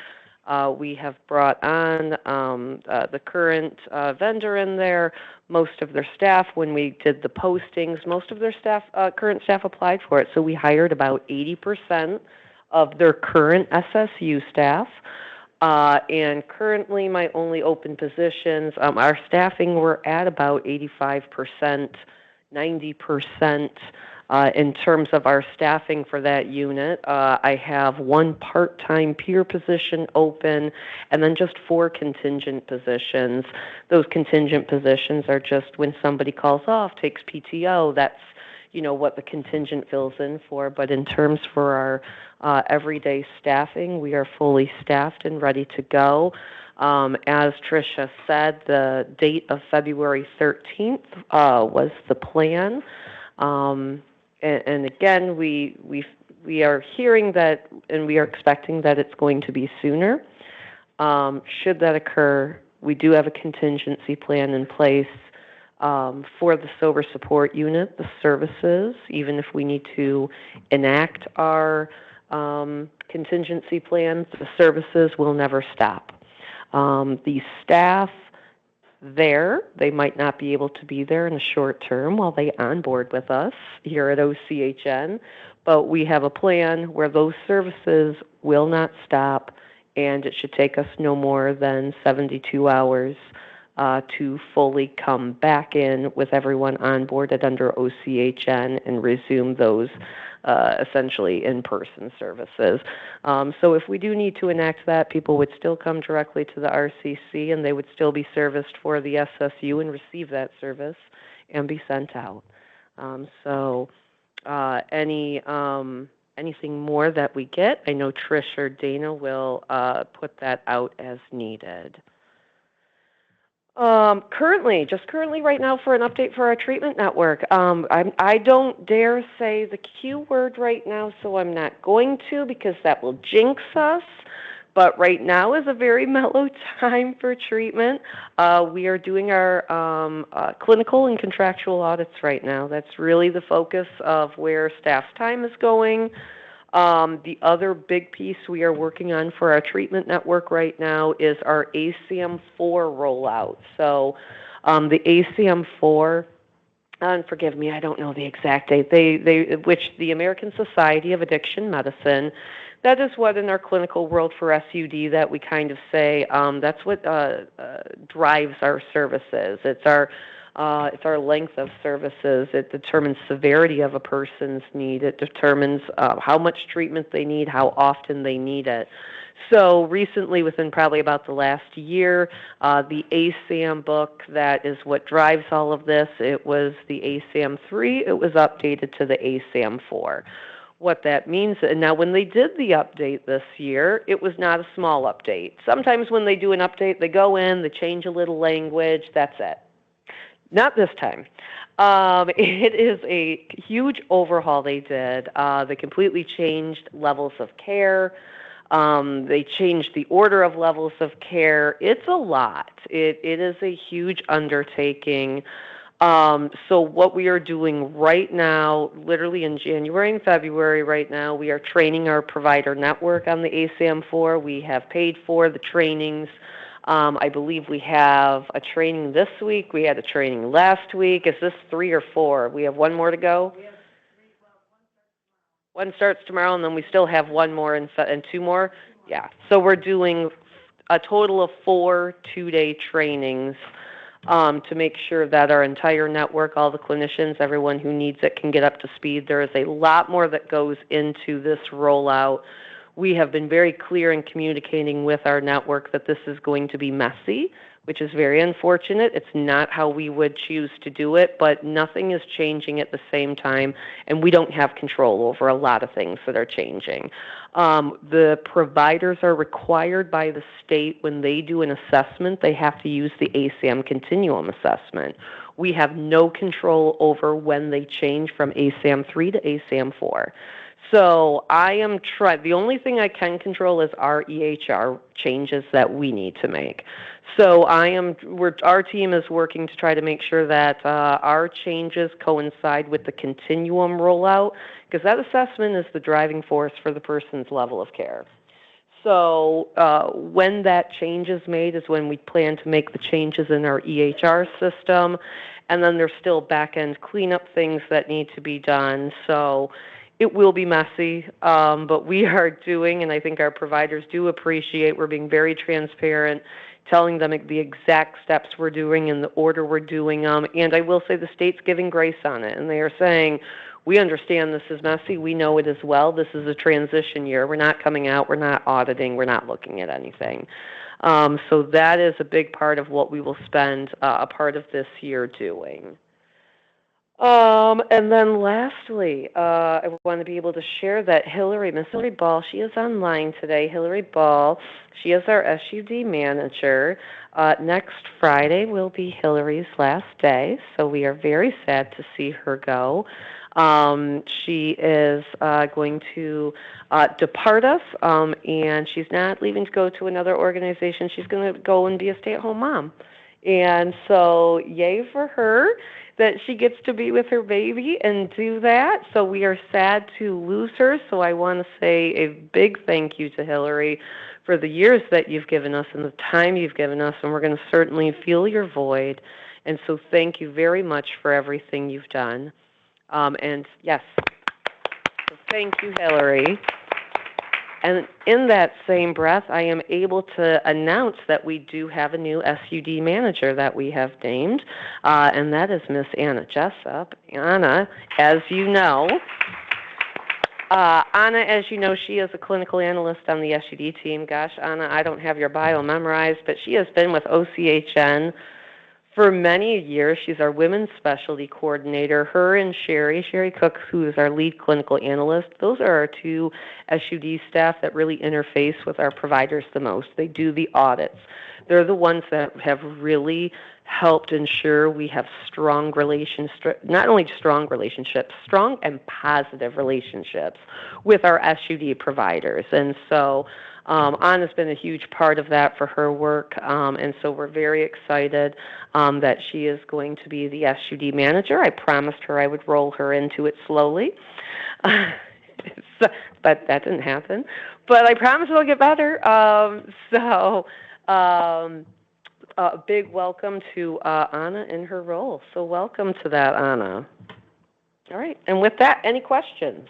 We have brought on the current vendor in there. Most of their staff, when we did the postings, most of their staff, current staff applied for it. So we hired about 80% of their current SSU staff. And currently my only open positions, our staffing, we're at about 85%, 90% in terms of our staffing for that unit. I have one part-time peer position open and then just 4 contingent positions. Those contingent positions are just when somebody calls off, takes PTO, that's what the contingent fills in for. But in terms for our everyday staffing, we are fully staffed and ready to go. As Tricia said, the date of February 13th was the plan. And again, we are hearing that, and we are expecting that it's going to be sooner. Should that occur, we do have a contingency plan in place for the Sober Support Unit, the services, even if we need to enact our contingency plans, the services will never stop. The staff there, they might not be able to be there in the short term while they onboard with us here at OCHN, but we have a plan where those services will not stop, and it should take us no more than 72 hours to fully come back in with everyone onboarded under OCHN and resume those essentially in-person services. So if we do need to enact that, people would still come directly to the RCC and they would still be serviced for the SSU and receive that service and be sent out. Anything more that we get, I know Trish or Dana will put that out as needed. Currently right now for an update for our treatment network. I don't dare say the Q word right now, so I'm not going to because that will jinx us. But right now is a very mellow time for treatment. We are doing our clinical and contractual audits right now. That's really the focus of where staff time is going. The other big piece we are working on for our treatment network right now is our ACM4 rollout. So the ACM4, and forgive me, I don't know the exact date, which the American Society of Addiction Medicine, that is what in our clinical world for SUD that we kind of say, that's what drives our services. It's our length of services. It determines severity of a person's need. It determines how much treatment they need, how often they need it. So recently, within probably about the last year, the ASAM book, that is what drives all of this, it was the ASAM 3. It was updated to the ASAM 4. What that means, and now when they did the update this year, it was not a small update. Sometimes when they do an update, they go in, they change a little language, that's it. Not this time. It is a huge overhaul they did. They completely changed levels of care. They changed the order of levels of care. It's a lot. It is a huge undertaking. So what we are doing right now, literally in January and February right now, we are training our provider network on the ASAM4. We have paid for the trainings. I believe we have a training this week. We had a training last week. Is this 3 or 4? We have one more to go? One starts tomorrow, and then we still have one more and 2 more? Yeah. So we're doing a total of 4 two-day trainings to make sure that our entire network, all the clinicians, everyone who needs it can get up to speed. There is a lot more that goes into this rollout. We have been very clear in communicating with our network that this is going to be messy, which is very unfortunate. It's not how we would choose to do it, but nothing is changing at the same time, and we don't have control over a lot of things that are changing. The providers are required by the state when they do an assessment, they have to use the ASAM continuum assessment. We have no control over when they change from ASAM 3 to ASAM 4. So I am the only thing I can control is our EHR changes that we need to make. So our team is working to try to make sure that our changes coincide with the continuum rollout, because that assessment is the driving force for the person's level of care. So when that change is made is when we plan to make the changes in our EHR system, and then there's still back-end cleanup things that need to be done. So it will be messy, but we are doing, and I think our providers do appreciate, we're being very transparent, telling them the exact steps we're doing and the order we're doing them. And I will say the state's giving grace on it, and they are saying, we understand this is messy. We know it as well. This is a transition year. We're not coming out. We're not auditing. We're not looking at anything. So that is a big part of what we will spend a part of this year doing. And then lastly, I want to be able to share that Miss Hillary Ball, she is online today. Hillary Ball, she is our SUD manager. Next Friday will be Hillary's last day, so we are very sad to see her go. She is going to depart us, and she's not leaving to go to another organization. She's going to go and be a stay-at-home mom. And so yay for her that she gets to be with her baby and do that. So we are sad to lose her. So I want to say a big thank you to Hillary for the years that you've given us and the time you've given us, and we're going to certainly fill your void. And so thank you very much for everything you've done. And yes, so thank you, Hillary. And in that same breath, I am able to announce that we do have a new SUD manager that we have named, and that is Miss Anna Jessup. Anna, as you know, she is a clinical analyst on the SUD team. Gosh, Anna, I don't have your bio memorized, but she has been with OCHN for many years. She's our women's specialty coordinator. Her and Sherry Cook, who is our lead clinical analyst, those are our 2 SUD staff that really interface with our providers the most. They do the audits. They're the ones that have really helped ensure we have strong relationships, not only strong relationships, strong and positive relationships with our SUD providers. And so Anna's been a huge part of that for her work, and so we're very excited that she is going to be the SUD manager. I promised her I would roll her into it slowly, but that didn't happen. But I promise it'll get better. A big welcome to Anna in her role. So welcome to that, Anna. All right, and with that, any questions?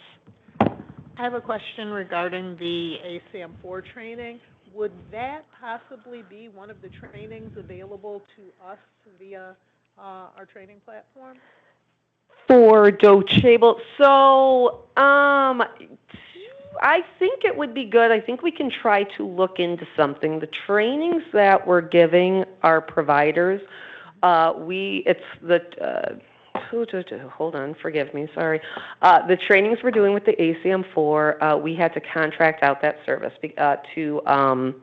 I have a question regarding the ASAM 4 training. Would that possibly be one of the trainings available to us via our training platform? For Docebo, so I think it would be good. I think we can try to look into something. The trainings that we're giving our providers, hold on, forgive me, sorry. The trainings we're doing with the ASAM 4, we had to contract out that service to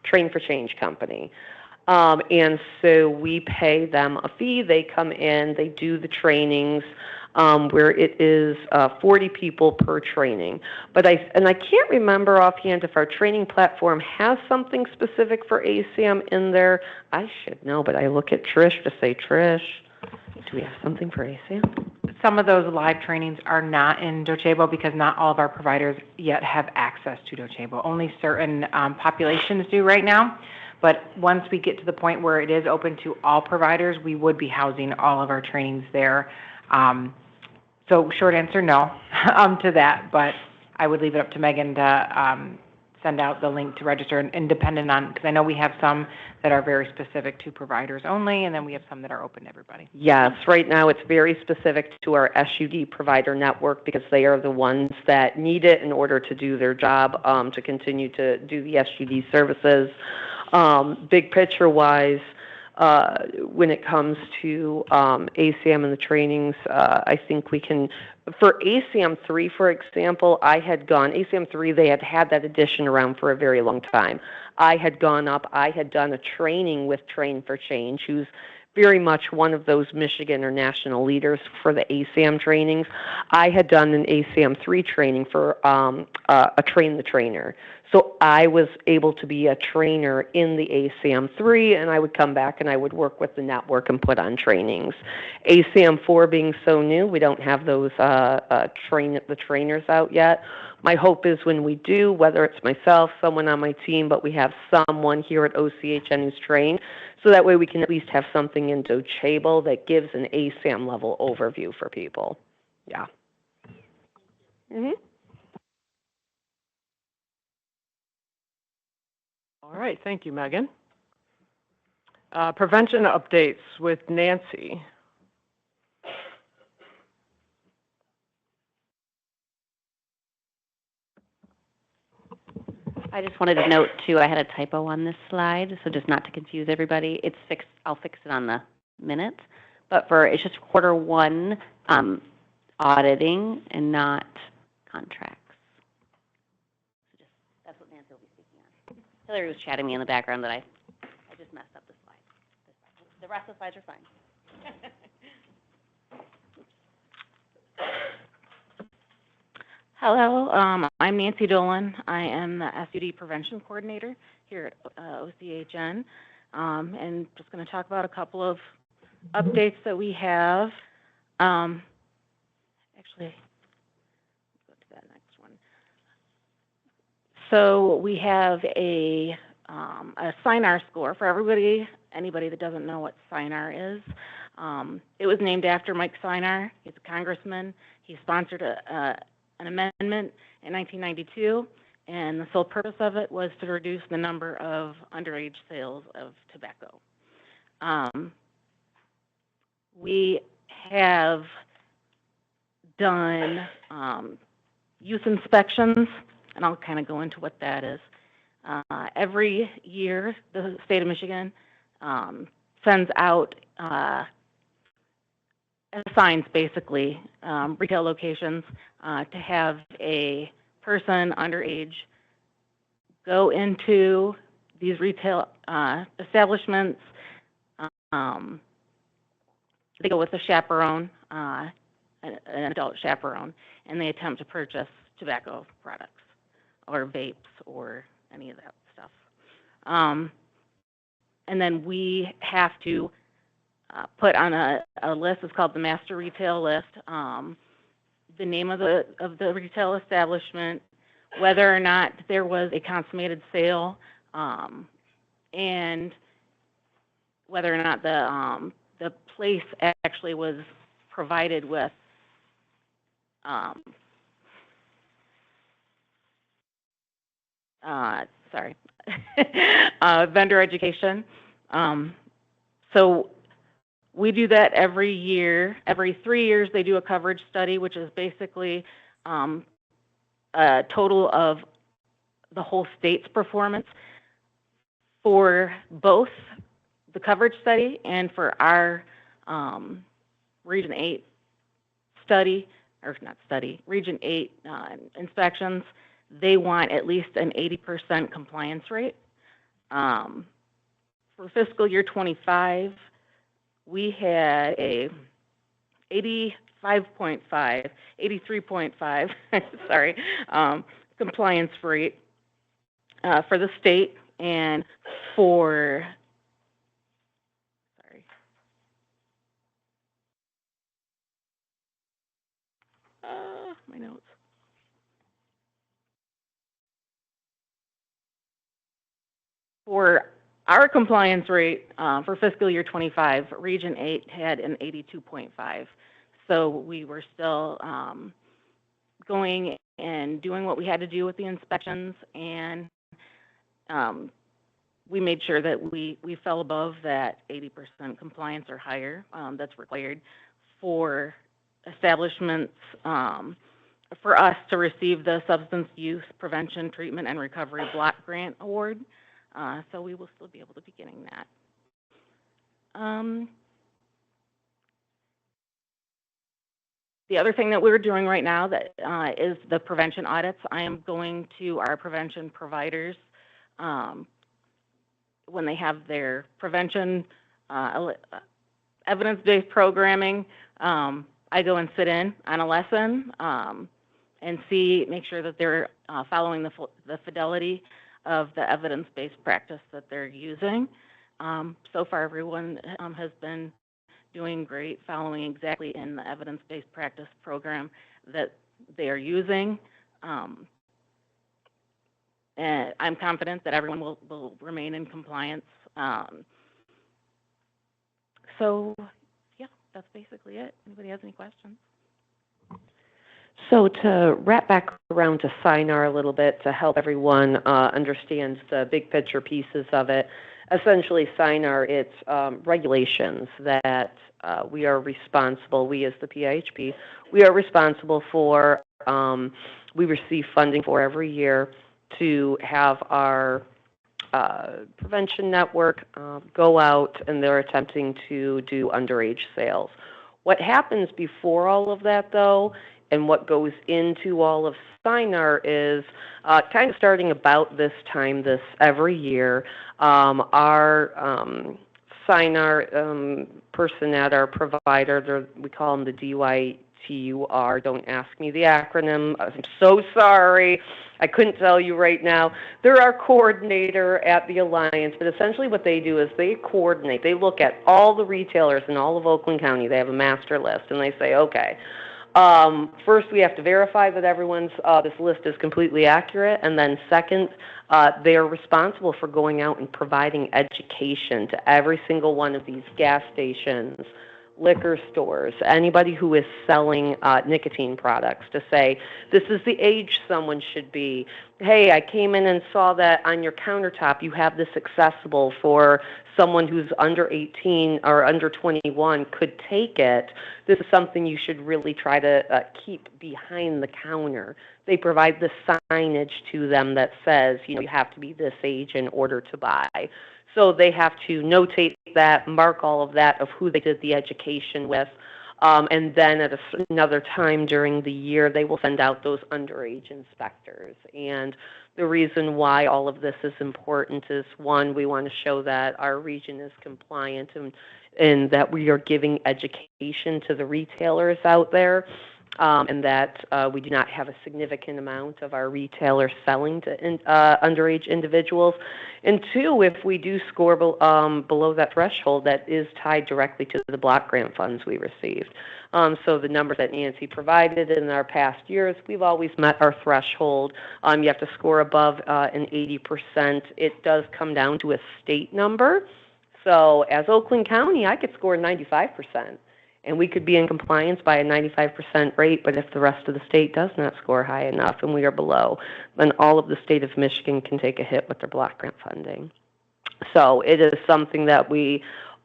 Train for Change company. And so we pay them a fee. They come in, they do the trainings, where it is 40 people per training. But I can't remember offhand if our training platform has something specific for ASAM in there. I should know, but I look at Trish to say, Trish, do we have something for ASAM? Some of those live trainings are not in Docebo because not all of our providers yet have access to Docebo. Only certain populations do right now. But once we get to the point where it is open to all providers, we would be housing all of our trainings there. So short answer, no, to that, but I would leave it up to Megan to send out the link to register, and dependent on, because I know we have some that are very specific to providers only, and then we have some that are open to everybody. Yes, right now it's very specific to our SUD provider network because they are the ones that need it in order to do their job, to continue to do the SUD services. Big picture-wise, when it comes to ACAM and the trainings, I think we can, for ACAM 3, for example, ACAM 3, they had that edition around for a very long time. I had gone up, I had done a training with Train for Change, who's very much one of those Michigan or national leaders for the ACAM trainings. I had done an ACAM 3 training for a Train the Trainer. So I was able to be a trainer in the ACAM 3, and I would come back and I would work with the network and put on trainings. ACAM 4 being so new, we don't have those the trainers out yet. My hope is when we do, whether it's myself, someone on my team, but we have someone here at OCHN who's trained, so that way we can at least have something in Docebo that gives an ACAM level overview for people. Yeah. Mm-hmm. All right, thank you, Megan. Prevention updates with Nancy. I just wanted to note, too, I had a typo on this slide, so just not to confuse everybody. It's fixed. I'll fix it on the minutes. But it's just Q1 auditing and not contracts. So that's what Nancy will be speaking on. Hillary was chatting me in the background that I just messed up the slide. The rest of the slides are fine. Hello, I'm Nancy Dolan. I am the SUD Prevention Coordinator here at OCHN, and just going to talk about a couple of updates that we have. Actually, let's go to that next one. So we have a SINAR score for anybody that doesn't know what SINAR is. It was named after Mike Sinar. He's a congressman. He sponsored an amendment in 1992, and the sole purpose of it was to reduce the number of underage sales of tobacco. We have done youth inspections, and I'll kind of go into what that is. Every year, the state of Michigan sends out assigns, basically, retail locations to have a person underage go into these retail establishments. They go with a chaperone, an adult chaperone, and they attempt to purchase tobacco products or vapes or any of that stuff. And then we have to put on a list. It's called the master retail list. The name of the retail establishment, whether or not there was a consummated sale, and whether or not the place actually was provided with vendor education. So we do that every year. Every 3 years, they do a coverage study, which is basically a total of the whole state's performance for both the coverage study and for our Region 8 study, or not study, Region 8 inspections. They want at least an 80% compliance rate. For fiscal year 25, we had a 83.5, sorry, compliance rate for the state, and for, my notes. For our compliance rate for fiscal year 25, Region 8 had an 82.5. So we were still going and doing what we had to do with the inspections, and we made sure that we fell above that 80% compliance or higher that's required for establishments for us to receive the Substance Use Prevention, Treatment, and Recovery Block Grant Award. So we will still be able to be getting that. The other thing that we're doing right now that is the prevention audits. I am going to our prevention providers when they have their prevention evidence-based programming. I go and sit in on a lesson and make sure that they're following the fidelity of the evidence-based practice that they're using. So far, everyone has been doing great, following exactly in the evidence-based practice program that they are using. And I'm confident that everyone will remain in compliance. So, yeah, that's basically it. Anybody has any questions? So to wrap back around to SINAR a little bit to help everyone understand the big picture pieces of it, essentially SINAR, it's regulations that we are responsible, we as the PIHP, we are responsible for, we receive funding for every year to have our prevention network go out, and they're attempting to do underage sales. What happens before all of that, though, and what goes into all of SINAR is kind of starting about this time every year, our SINAR person at our provider, we call them the DYTUR, don't ask me the acronym, I'm so sorry, I couldn't tell you right now. They're our coordinator at the Alliance, but essentially what they do is they coordinate, they look at all the retailers in all of Oakland County, they have a master list, and they say, okay, first, we have to verify that everyone's, this list is completely accurate, and then second, they are responsible for going out and providing education to every single one of these gas stations, liquor stores, anybody who is selling nicotine products to say, this is the age someone should be. Hey, I came in and saw that on your countertop you have this accessible for someone who's under 18 or under 21 could take it. This is something you should really try to keep behind the counter. They provide the signage to them that says, you have to be this age in order to buy. So they have to notate that, mark all of that of who they did the education with, and then at another time during the year, they will send out those underage inspectors. And the reason why all of this is important is, one, we want to show that our region is compliant and that we are giving education to the retailers out there, and that we do not have a significant amount of our retailers selling to underage individuals. And two, if we do score below that threshold, that is tied directly to the block grant funds we received. So the numbers that Nancy provided in our past years, we've always met our threshold. You have to score above an 80%. It does come down to a state number. So as Oakland County, I could score 95%. And we could be in compliance by a 95% rate, but if the rest of the state does not score high enough and we are below, then all of the state of Michigan can take a hit with their block grant funding. So it is something that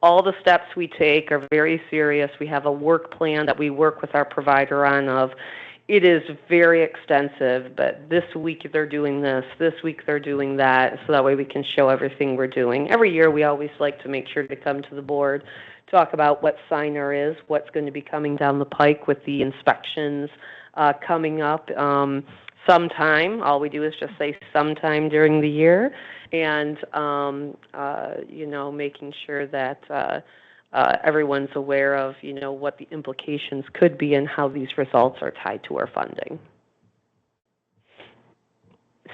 all the steps we take are very serious. We have a work plan that we work with our provider on of, it is very extensive, but this week they're doing this week they're doing that, so that way we can show everything we're doing. Every year we always like to make sure to come to the board, talk about what SINAR is, what's going to be coming down the pike with the inspections coming up sometime. All we do is just say sometime during the year, and making sure that everyone's aware of what the implications could be and how these results are tied to our funding.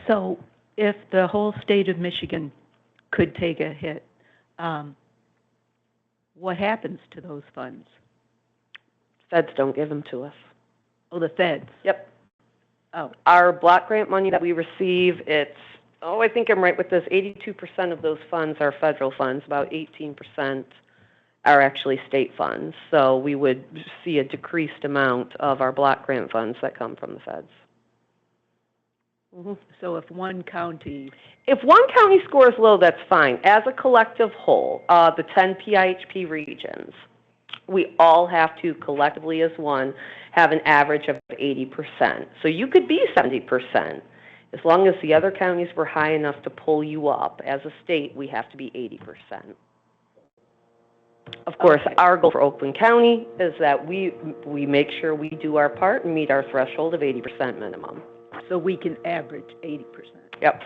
So if the whole state of Michigan could take a hit, what happens to those funds? Feds don't give them to us. Oh, the feds? Yep. Oh. Our block grant money that we receive, it's Oh, I think I'm right with this. 82% of those funds are federal funds. About 18% are actually state funds. So we would see a decreased amount of our block grant funds that come from the feds. Mm-hmm. So if one county, scores low, that's fine. As a collective whole, the 10 PIHP regions, we all have to collectively as one have an average of 80%. So you could be 70%. As long as the other counties were high enough to pull you up. As a state, we have to be 80%. Of course, our goal for Oakland County is that we make sure we do our part and meet our threshold of 80% minimum. so we can average 80%. Yep.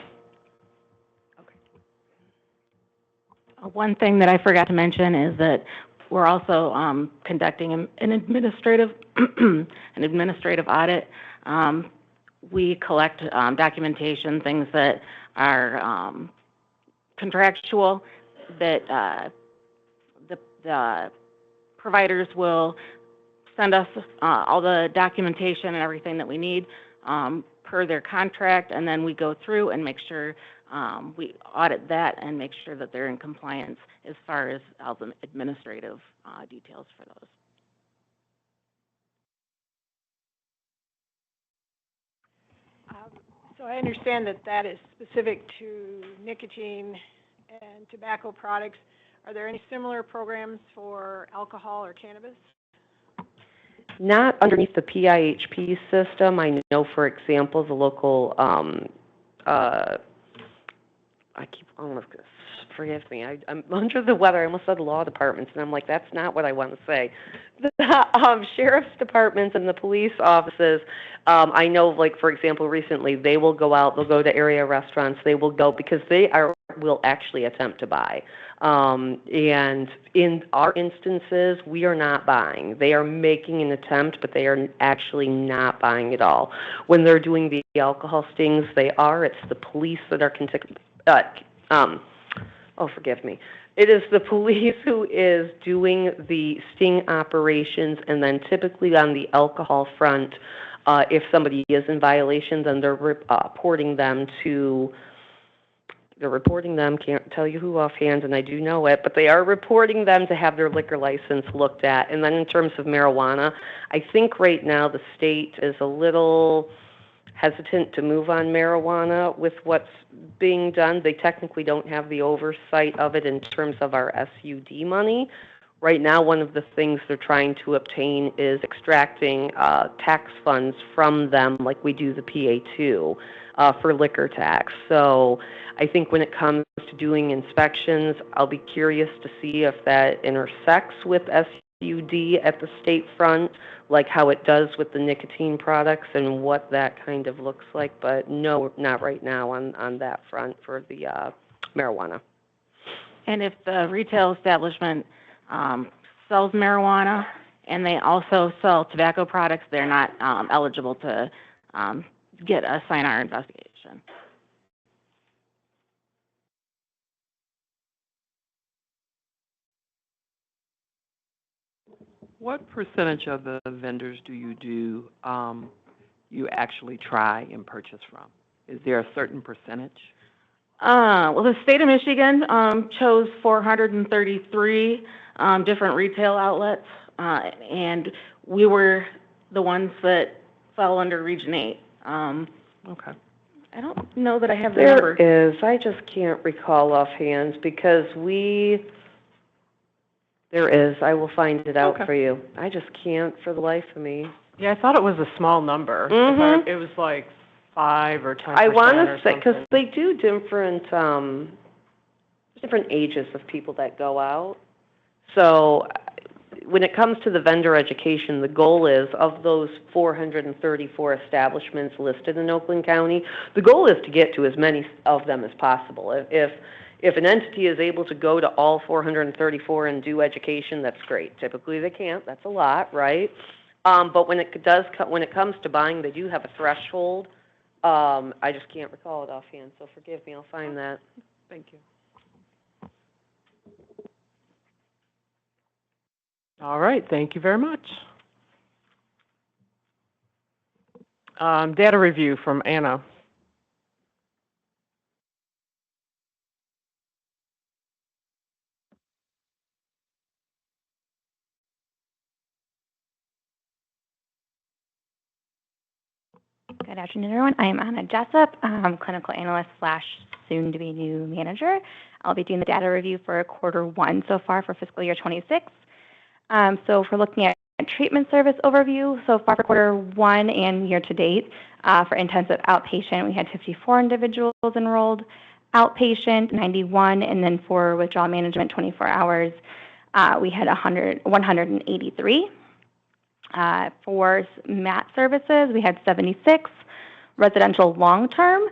One thing that I forgot to mention is that we're also conducting an administrative an administrative audit. We collect documentation, things that are contractual, that the providers will send us all the documentation and everything that we need per their contract, and then we go through and make sure we audit that and make sure that they're in compliance as far as all the administrative details for those. So I understand that that is specific to nicotine and tobacco products. Are there any similar programs for alcohol or cannabis? Not underneath the PIHP system. I know, for example, the local, forgive me, I'm under the weather. I almost said law departments, and I'm like, that's not what I want to say. The sheriff's departments and the police offices, I know, like, for example, recently, they will go out, they'll go to area restaurants, they will go, because will actually attempt to buy. And in our instances, we are not buying. They are making an attempt, but they are actually not buying at all. When they're doing the alcohol stings, it's the police that are forgive me. It is the police who is doing the sting operations, and then typically on the alcohol front, if somebody is in violation, then they're reporting them, can't tell you who offhand, and I do know it, but they are reporting them to have their liquor license looked at. And then in terms of marijuana, I think right now the state is a little hesitant to move on marijuana with what's being done. They technically don't have the oversight of it in terms of our SUD money. Right now, one of the things they're trying to obtain is extracting tax funds from them, like we do the PA2 for liquor tax. So I think when it comes to doing inspections, I'll be curious to see if that intersects with SUD at the state front, like how it does with the nicotine products and what that kind of looks like. But no, not right now on that front for the marijuana. And if the retail establishment sells marijuana and they also sell tobacco products, they're not eligible to get a sign-our investigation. What percentage of the vendors do you actually try and purchase from? Is there a certain percentage? Well, the state of Michigan chose 433 different retail outlets, and we were the ones that fell under Region 8. Okay. I don't know that I have the number. There is. I just can't recall offhand because there is. I will find it out for you. I just can't for the life of me. Yeah, I thought it was a small number. Mm-hmm. It was like 5 or 10%. I want to say, because they do different ages of people that go out. So when it comes to the vendor education, the goal is, of those 434 establishments listed in Oakland County, the goal is to get to as many of them as possible. If an entity is able to go to all 434 and do education, that's great. Typically they can't. That's a lot, right? But when it comes to buying, they do have a threshold. I just can't recall it offhand, so forgive me. I'll find that. Thank you. All right, thank you very much. Data review from Anna. Good afternoon, everyone. I am Anna Jessup, clinical analyst / soon-to-be new manager. I'll be doing the data review for Q1 so far for fiscal year 26. So if we're looking at treatment service overview, so far for Q1 and year to date, for intensive outpatient, we had 54 individuals enrolled, outpatient 91, and then for withdrawal management 24 hours, we had 183. For MAT services, we had 76, residential long-term,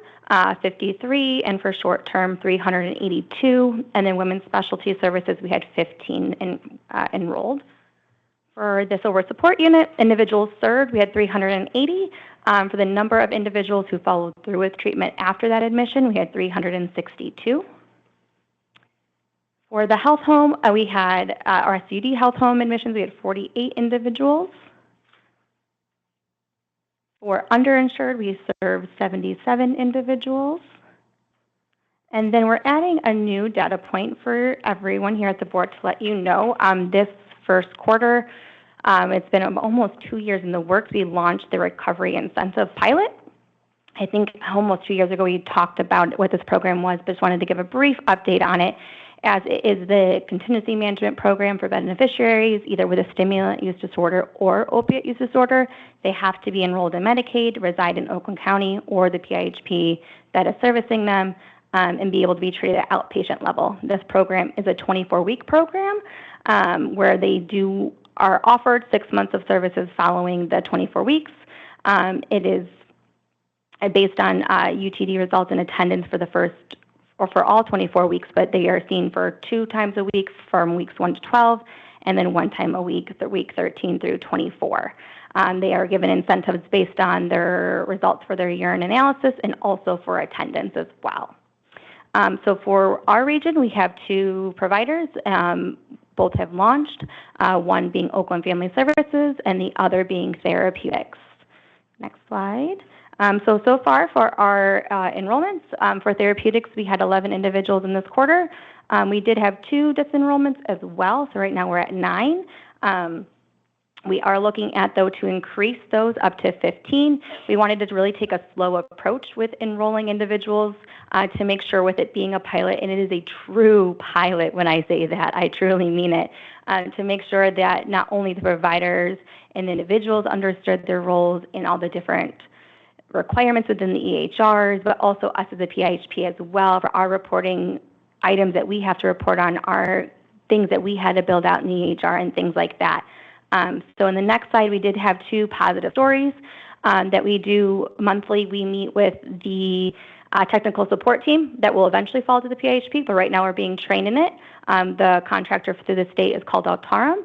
53, and for short-term, 382. And then women's specialty services, we had 15 enrolled. For the Silver Support Unit, individuals served, we had 380. For the number of individuals who followed through with treatment after that admission, we had 362. For the health home, we had our SUD health home admissions, we had 48 individuals. For underinsured, we served 77 individuals. And then we're adding a new data point for everyone here at the board to let you know. This first quarter, it's been almost 2 years in the works. We launched the Recovery Incentive Pilot. I think almost 2 years ago we talked about what this program was, but just wanted to give a brief update on it, as it is the contingency management program for beneficiaries, either with a stimulant use disorder or opiate use disorder. They have to be enrolled in Medicaid, reside in Oakland County, or the PIHP that is servicing them, and be able to be treated at outpatient level. This program is a 24-week program where they are offered 6 months of services following the 24 weeks. It is based on UTD results and attendance for the first or for all 24 weeks, but they are seen for 2 times a week from weeks 1 to 12, and then 1 time a week, week 13 through 24. They are given incentives based on their results for their urine analysis and also for attendance as well. So for our region, we have 2 providers. Both have launched, one being Oakland Family Services and the other being Therapeutics. Next slide. So far for our enrollments, for Therapeutics, we had 11 individuals in this quarter. We did have 2 disenrollments as well, so right now we're at 9. We are looking at, though, to increase those up to 15. We wanted to really take a slow approach with enrolling individuals to make sure, with it being a pilot, and it is a true pilot when I say that, I truly mean it, to make sure that not only the providers and individuals understood their roles in all the different requirements within the EHRs, but also us as a PIHP as well, for our reporting items that we have to report on, are things that we had to build out in the EHR and things like that. So in the next slide, we did have 2 positive stories that we do monthly. We meet with the technical support team that will eventually fall to the PIHP, but right now we're being trained in it. The contractor through the state is called Altarum.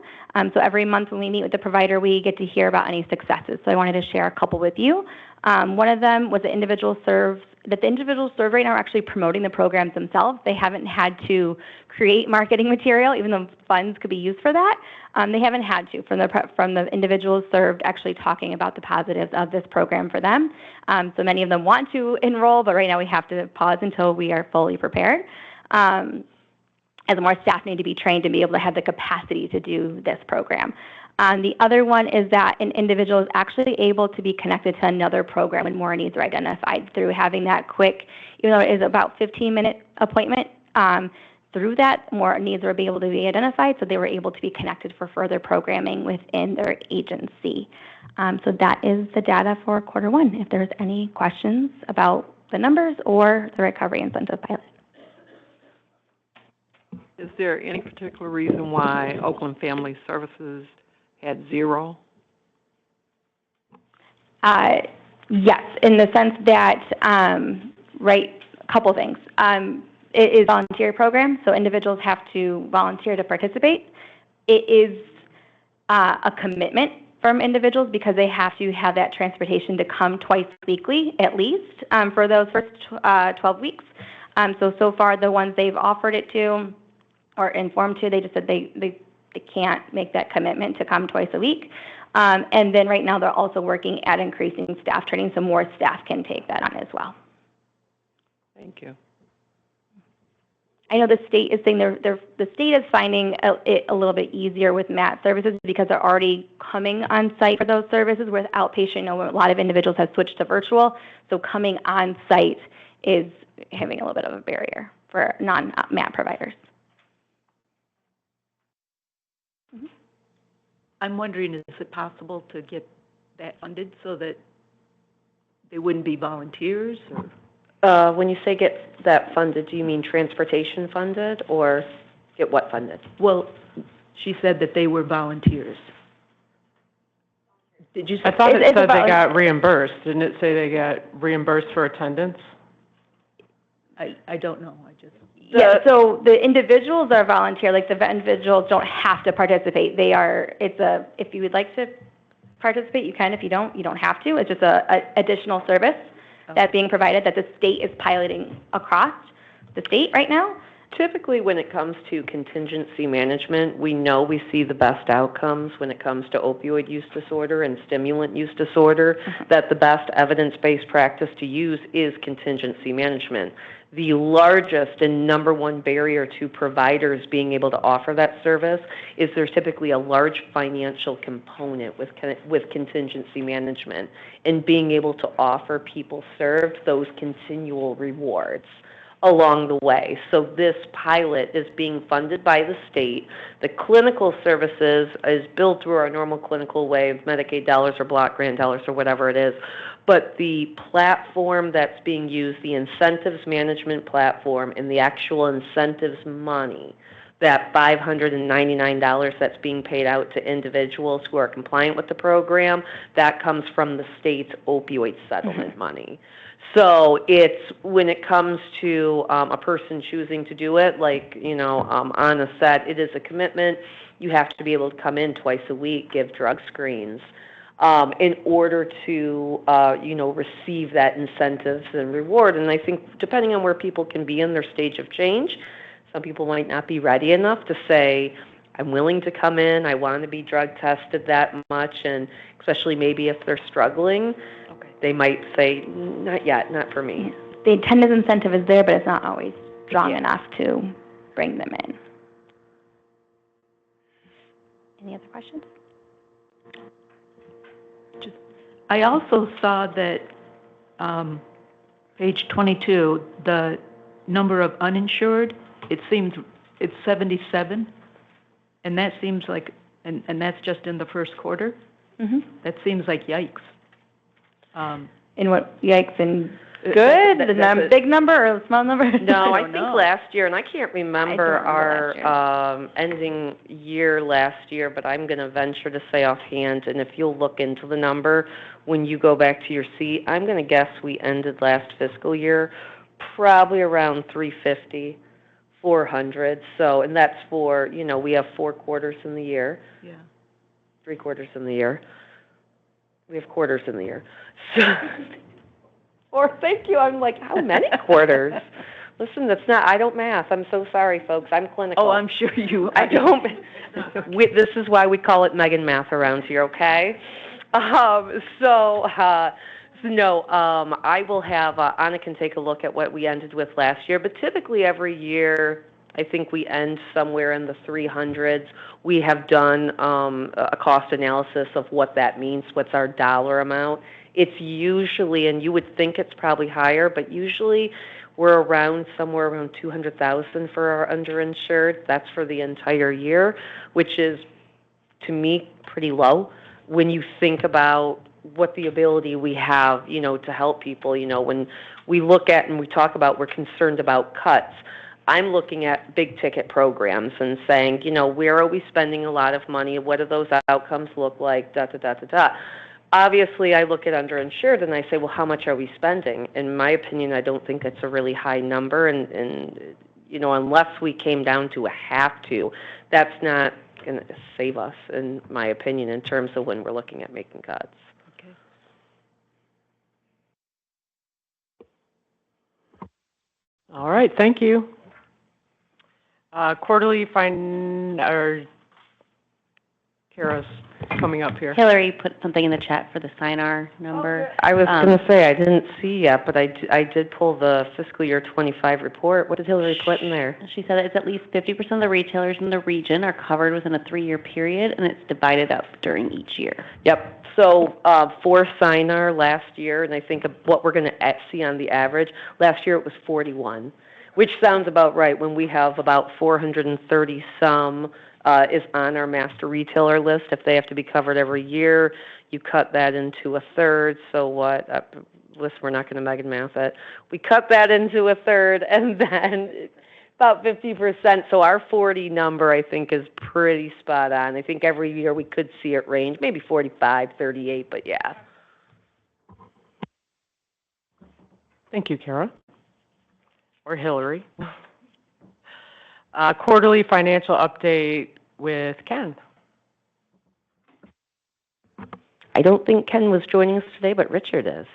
So every month when we meet with the provider, we get to hear about any successes. So I wanted to share a couple with you. One of them was the individuals served right now are actually promoting the programs themselves. They haven't had to create marketing material, even though funds could be used for that. They haven't had to, from the individuals served actually talking about the positives of this program for them. So many of them want to enroll, but right now we have to pause until we are fully prepared. As more staff need to be trained to be able to have the capacity to do this program. The other one is that an individual is actually able to be connected to another program when more needs are identified through having that quick, even though it is about 15-minute appointment, through that more needs are able to be identified, so they were able to be connected for further programming within their agency. So that is the data for Q1. If there's any questions about the numbers or the Recovery Incentive Pilot. Is there any particular reason why Oakland Family Services had 0? Yes, in the sense that, a couple things. It is a volunteer program, so individuals have to volunteer to participate. It is a commitment from individuals because they have to have that transportation to come twice weekly, at least, for those first 12 weeks. So far, the ones they've offered it to or informed to, they just said they can't make that commitment to come twice a week. And then right now they're also working at increasing staff training so more staff can take that on as well. Thank you. I know the state is saying the state is finding it a little bit easier with MAT services because they're already coming on site for those services. With outpatient, you know, a lot of individuals have switched to virtual, so coming on site is having a little bit of a barrier for non-MAT providers. I'm wondering, is it possible to get that funded so that they wouldn't be volunteers? Or? When you say get that funded, do you mean transportation funded or get what funded? Well, she said that they were volunteers. Did you say? I thought it said they got reimbursed. Didn't it say they got reimbursed for attendance? I don't know. Yeah, so the individuals are volunteer, like the individuals don't have to participate. If you would like to participate, you can. If you don't have to. It's just a additional service that's being provided that the state is piloting across the state right now. Typically, when it comes to contingency management, we know we see the best outcomes when it comes to opioid use disorder and stimulant use disorder, that the best evidence-based practice to use is contingency management. The largest and number one barrier to providers being able to offer that service is there's typically a large financial component with contingency management and being able to offer people served those continual rewards along the way. So this pilot is being funded by the state. The clinical services is billed through our normal clinical way of Medicaid dollars or block grant dollars or whatever it is. But the platform that's being used, the incentives management platform and the actual incentives money, that $599 that's being paid out to individuals who are compliant with the program, that comes from the state's opioid settlement money. So it's, when it comes to a person choosing to do it, like, you know, Anna said, it is a commitment. You have to be able to come in twice a week, give drug screens, in order to, you know, receive that incentives and reward. And I think depending on where people can be in their stage of change, some people might not be ready enough to say, I'm willing to come in, I want to be drug tested that much, and especially maybe if they're struggling, they might say, not yet, not for me. The attendance incentive is there, but it's not always strong enough to bring them in. Any other questions? I also saw that page 22, the number of uninsured, it seems it's 77, and that seems like, and that's just in the first quarter? Mm-hmm. That seems like yikes. In what, yikes, in good, the big number or small number? No, I think last year, and I can't remember our ending year last year, but I'm going to venture to say offhand, and if you'll look into the number when you go back to your seat, I'm going to guess we ended last fiscal year probably around 350, 400. So, and that's for, you know, we have 4 quarters in the year. Yeah. 3 quarters in the year. We have quarters in the year. So, or thank you. I'm like, how many quarters? Listen, that's not, I don't math. I'm so sorry, folks. I'm clinical. Oh, I'm sure you. I don't. This is why we call it Megan math around here, okay? No, I will have, Anna can take a look at what we ended with last year, but typically every year, I think we end somewhere in the 300s. We have done a cost analysis of what that means, what's our dollar amount. It's usually, and you would think it's probably higher, but usually we're around somewhere around 200,000 for our underinsured. That's for the entire year, which is, to me, pretty low when you think about what the ability we have, you know, to help people. You know, when we look at and we talk about we're concerned about cuts, I'm looking at big ticket programs and saying, you know, where are we spending a lot of money? What do those outcomes look like? Obviously, I look at underinsured and I say, well, how much are we spending? In my opinion, I don't think it's a really high number. And you know, unless we came down to a have to, that's not going to save us, in my opinion, in terms of when we're looking at making cuts. Okay. All right, thank you. Quarterly Kara's coming up here. Hillary put something in the chat for the SINAR number. I was going to say, I didn't see yet, but I did pull the fiscal year 25 report. What did Hillary put in there? She said it's at least 50% of the retailers in the region are covered within a 3-year period, and it's divided up during each year. Yep. So for SINAR last year, and I think of what we're going to see on the average, last year it was 41, which sounds about right when we have about 430 some is on our master retailer list. If they have to be covered every year, you cut that into a third. So what? Listen, we're not going to Megan math it. We cut that into a third, and then about 50%. So our 40 number, I think, is pretty spot on. I think every year we could see it range, maybe 45, 38, but yeah. Thank you, Kara. Or Hillary. Quarterly financial update with Ken. I don't think Ken was joining us today, but Richard is.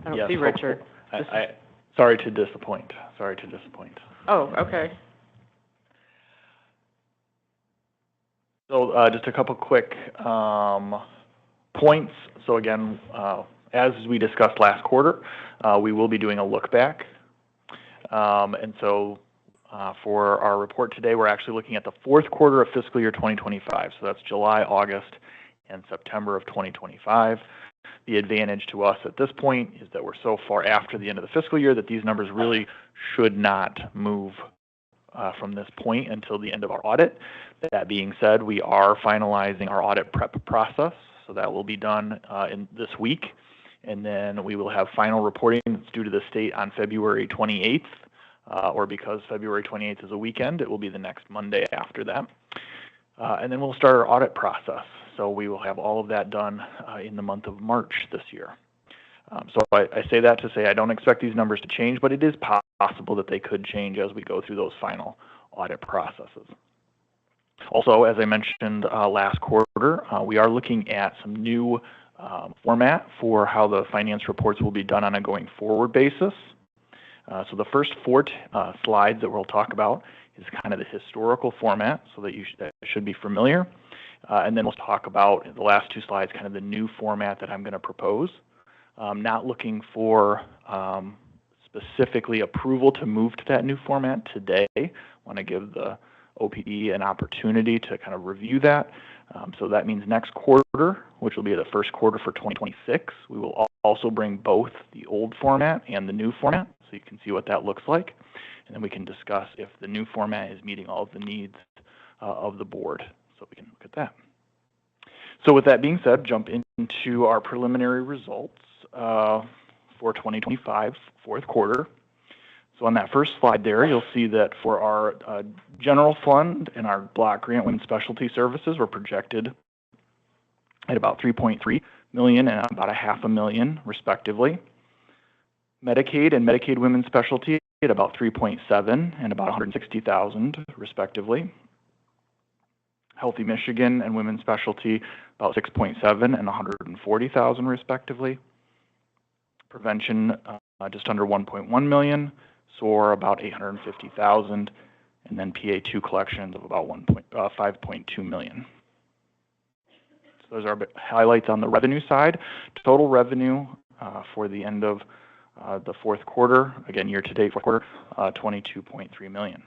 I don't see Richard. Sorry to disappoint. Oh, okay. So just a couple quick points. So again, as we discussed last quarter, we will be doing a look back. And so for our report today, we're actually looking at the fourth quarter of fiscal year 2025. So that's July, August, and September of 2025. The advantage to us at this point is that we're so far after the end of the fiscal year that these numbers really should not move from this point until the end of our audit. That being said, we are finalizing our audit prep process, so that will be done in this week. And then we will have final reporting that's due to the state on February 28th, or because February 28th is a weekend, it will be the next Monday after that. And then we'll start our audit process. So we will have all of that done in the month of March this year. So I say that to say I don't expect these numbers to change, but it is possible that they could change as we go through those final audit processes. Also, as I mentioned last quarter, we are looking at some new format for how the finance reports will be done on a going forward basis. So the first 4 slides that we'll talk about is kind of the historical format, so that that should be familiar. And then we'll talk about the last 2 slides, kind of the new format that I'm going to propose. Not looking for specifically approval to move to that new format today. Want to give the OPB an opportunity to kind of review that. So that means next quarter, which will be the first quarter for 2026, we will also bring both the old format and the new format, so you can see what that looks like. And then we can discuss if the new format is meeting all of the needs of the board. So we can look at that. So with that being said, jump into our preliminary results for 2025 fourth quarter. So on that first slide there, you'll see that for our general fund and our block grant women's specialty services, we're projected at about $3.3 million and about $500,000 respectively. Medicaid and Medicaid women's specialty at about 3.7 and about 160,000 respectively. Healthy Michigan and women's specialty about 6.7 and 140,000 respectively. Prevention just under 1.1 million, SOAR about 850,000, and then PA2 collections of about 5.2 million. So those are highlights on the revenue side. Total revenue for the end of the fourth quarter, again year-to-date fourth quarter, $22.3 million.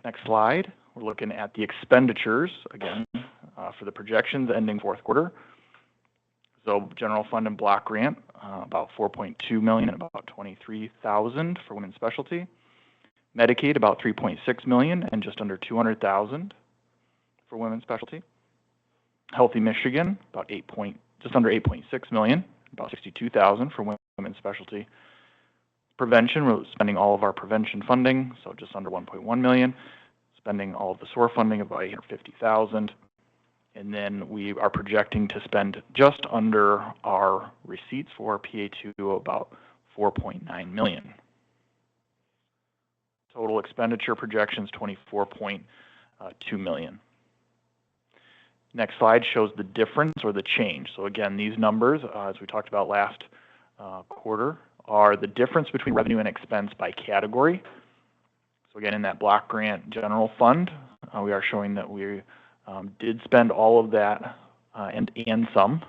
Next slide, we're looking at the expenditures, again, for the projections ending fourth quarter. So general fund and block grant, about $4.2 million and about 23,000 for women's specialty. Medicaid, about $3.6 million and just under 200,000 for women's specialty. Healthy Michigan, about just under 8.6 million, about 62,000 for women's specialty. Prevention, we're spending all of our prevention funding, so just under 1.1 million. Spending all of the SOAR funding of about 850,000. And then we are projecting to spend just under our receipts for PA2, about 4.9 million. Total expenditure projections, 24.2 million. Next slide shows the difference or the change. So again, these numbers, as we talked about last quarter, are the difference between revenue and expense by category. So again, in that block grant general fund, we are showing that we did spend all of that and some,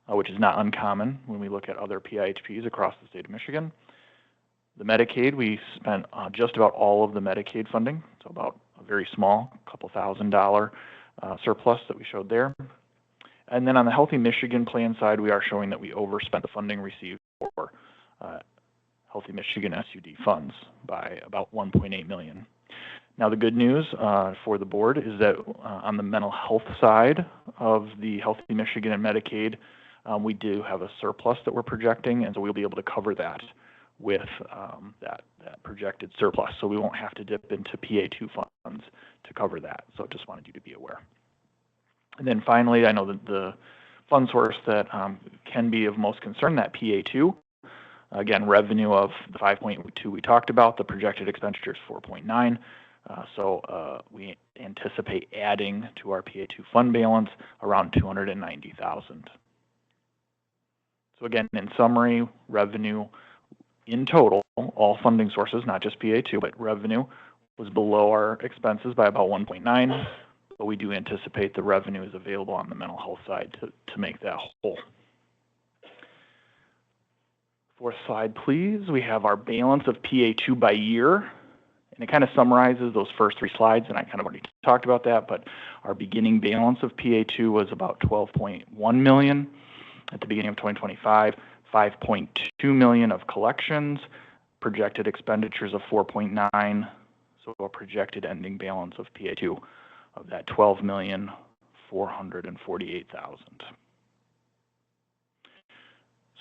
which is not uncommon when we look at other PIHPs across the state of Michigan. The Medicaid, we spent just about all of the Medicaid funding, so about a very small, couple $1,000 surplus that we showed there. And then on the Healthy Michigan plan side, we are showing that we overspent the funding received for Healthy Michigan SUD funds by about $1.8 million. Now, the good news for the board is that on the mental health side of the Healthy Michigan and Medicaid, we do have a surplus that we're projecting, and so we'll be able to cover that with that projected surplus. So we won't have to dip into PA2 funds to cover that. So just wanted you to be aware. And then finally, I know that the fund source that can be of most concern, that PA2, again, revenue of the 5.2 we talked about, the projected expenditure is 4.9. So we anticipate adding to our PA2 fund balance around $290,000. So again, in summary, revenue in total, all funding sources, not just PA2, but revenue was below our expenses by about 1.9, but we do anticipate the revenue is available on the mental health side to make that whole. Fourth slide, please. We have our balance of PA2 by year, and it kind of summarizes those first three slides, and I kind of already talked about that, but our beginning balance of PA2 was about $12.1 million at the beginning of 2025, 5.2 million of collections, projected expenditures of 4.9, so a projected ending balance of PA2 of that 12,448,000.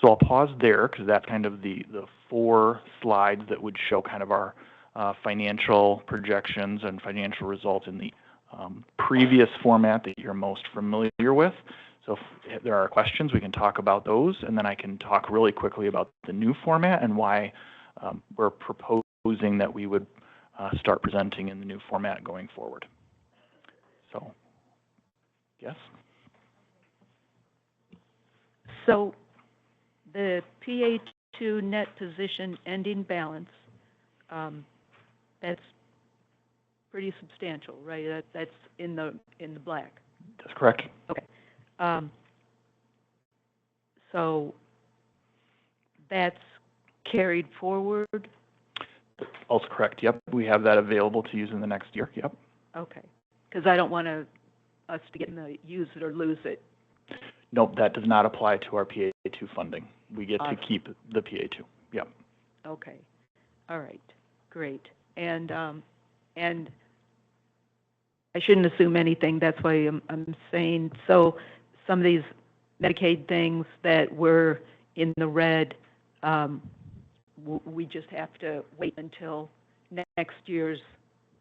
So I'll pause there because that's kind of the four slides that would show kind of our financial projections and financial results in the previous format that you're most familiar with. So if there are questions, we can talk about those, and then I can talk really quickly about the new format and why we're proposing that we would start presenting in the new format going forward. So, yes? So the PA2 net position ending balance, that's pretty substantial, right? That's in the black. That's correct. Okay. So that's carried forward? Also correct, yep. We have that available to use in the next year, yep. Okay, because I don't want us to get in the use it or lose it. Nope, that does not apply to our PA2 funding. We get to keep the PA2, yep. Okay, all right, great. And I shouldn't assume anything, that's why I'm saying, so some of these Medicaid things that were in the red, we just have to wait until next year's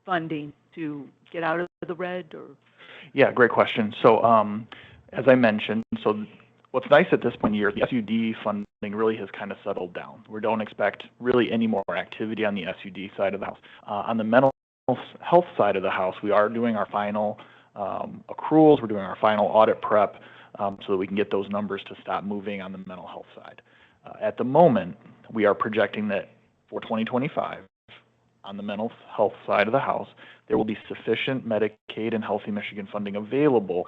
funding to get out of the red, or? Yeah, great question. So as I mentioned, so what's nice at this point in the year, the SUD funding really has kind of settled down. We don't expect really any more activity on the SUD side of the house. On the mental health side of the house, we are doing our final accruals, we're doing our final audit prep so that we can get those numbers to stop moving on the mental health side. At the moment, we are projecting that for 2025, on the mental health side of the house, there will be sufficient Medicaid and Healthy Michigan funding available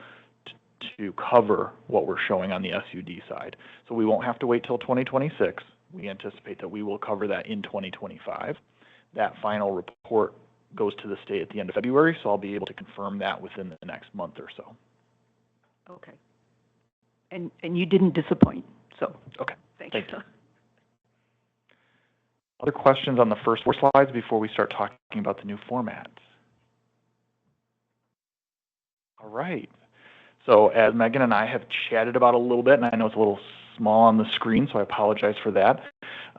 to cover what we're showing on the SUD side. So we won't have to wait till 2026. We anticipate that we will cover that in 2025. That final report goes to the state at the end of February, so I'll be able to confirm that within the next month or so. Okay. And you didn't disappoint, so. Okay. Thank you. Other questions on the first four slides before we start talking about the new format? All right. So as Megan and I have chatted about a little bit, and I know it's a little small on the screen, so I apologize for that.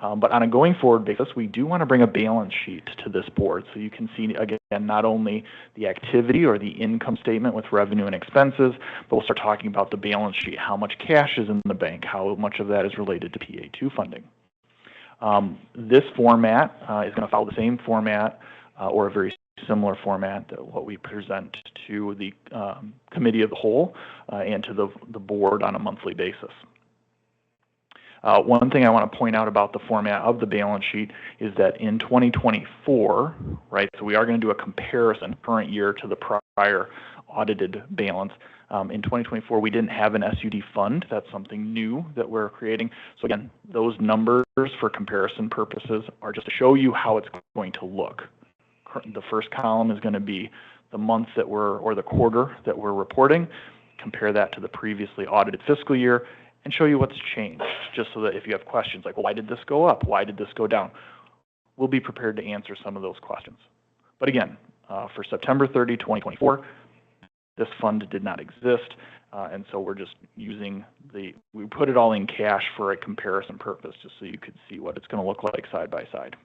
But on a going forward basis, we do want to bring a balance sheet to this board so you can see, again, not only the activity or the income statement with revenue and expenses, but we'll start talking about the balance sheet, how much cash is in the bank, how much of that is related to PA2 funding. This format is going to follow the same format or a very similar format that what we present to the committee of the whole and to the board on a monthly basis. One thing I want to point out about the format of the balance sheet is that in 2024, right, so we are going to do a comparison current year to the prior audited balance. In 2024, we didn't have an SUD fund. That's something new that we're creating. So again, those numbers for comparison purposes are just to show you how it's going to look. The first column is going to be the month that or the quarter that we're reporting. Compare that to the previously audited fiscal year and show you what's changed, just so that if you have questions like, well, why did this go up? Why did this go down? We'll be prepared to answer some of those questions. But again, for September 30, 2024, this fund did not exist, and so we're just using we put it all in cash for a comparison purpose, just so you could see what it's going to look like side by side.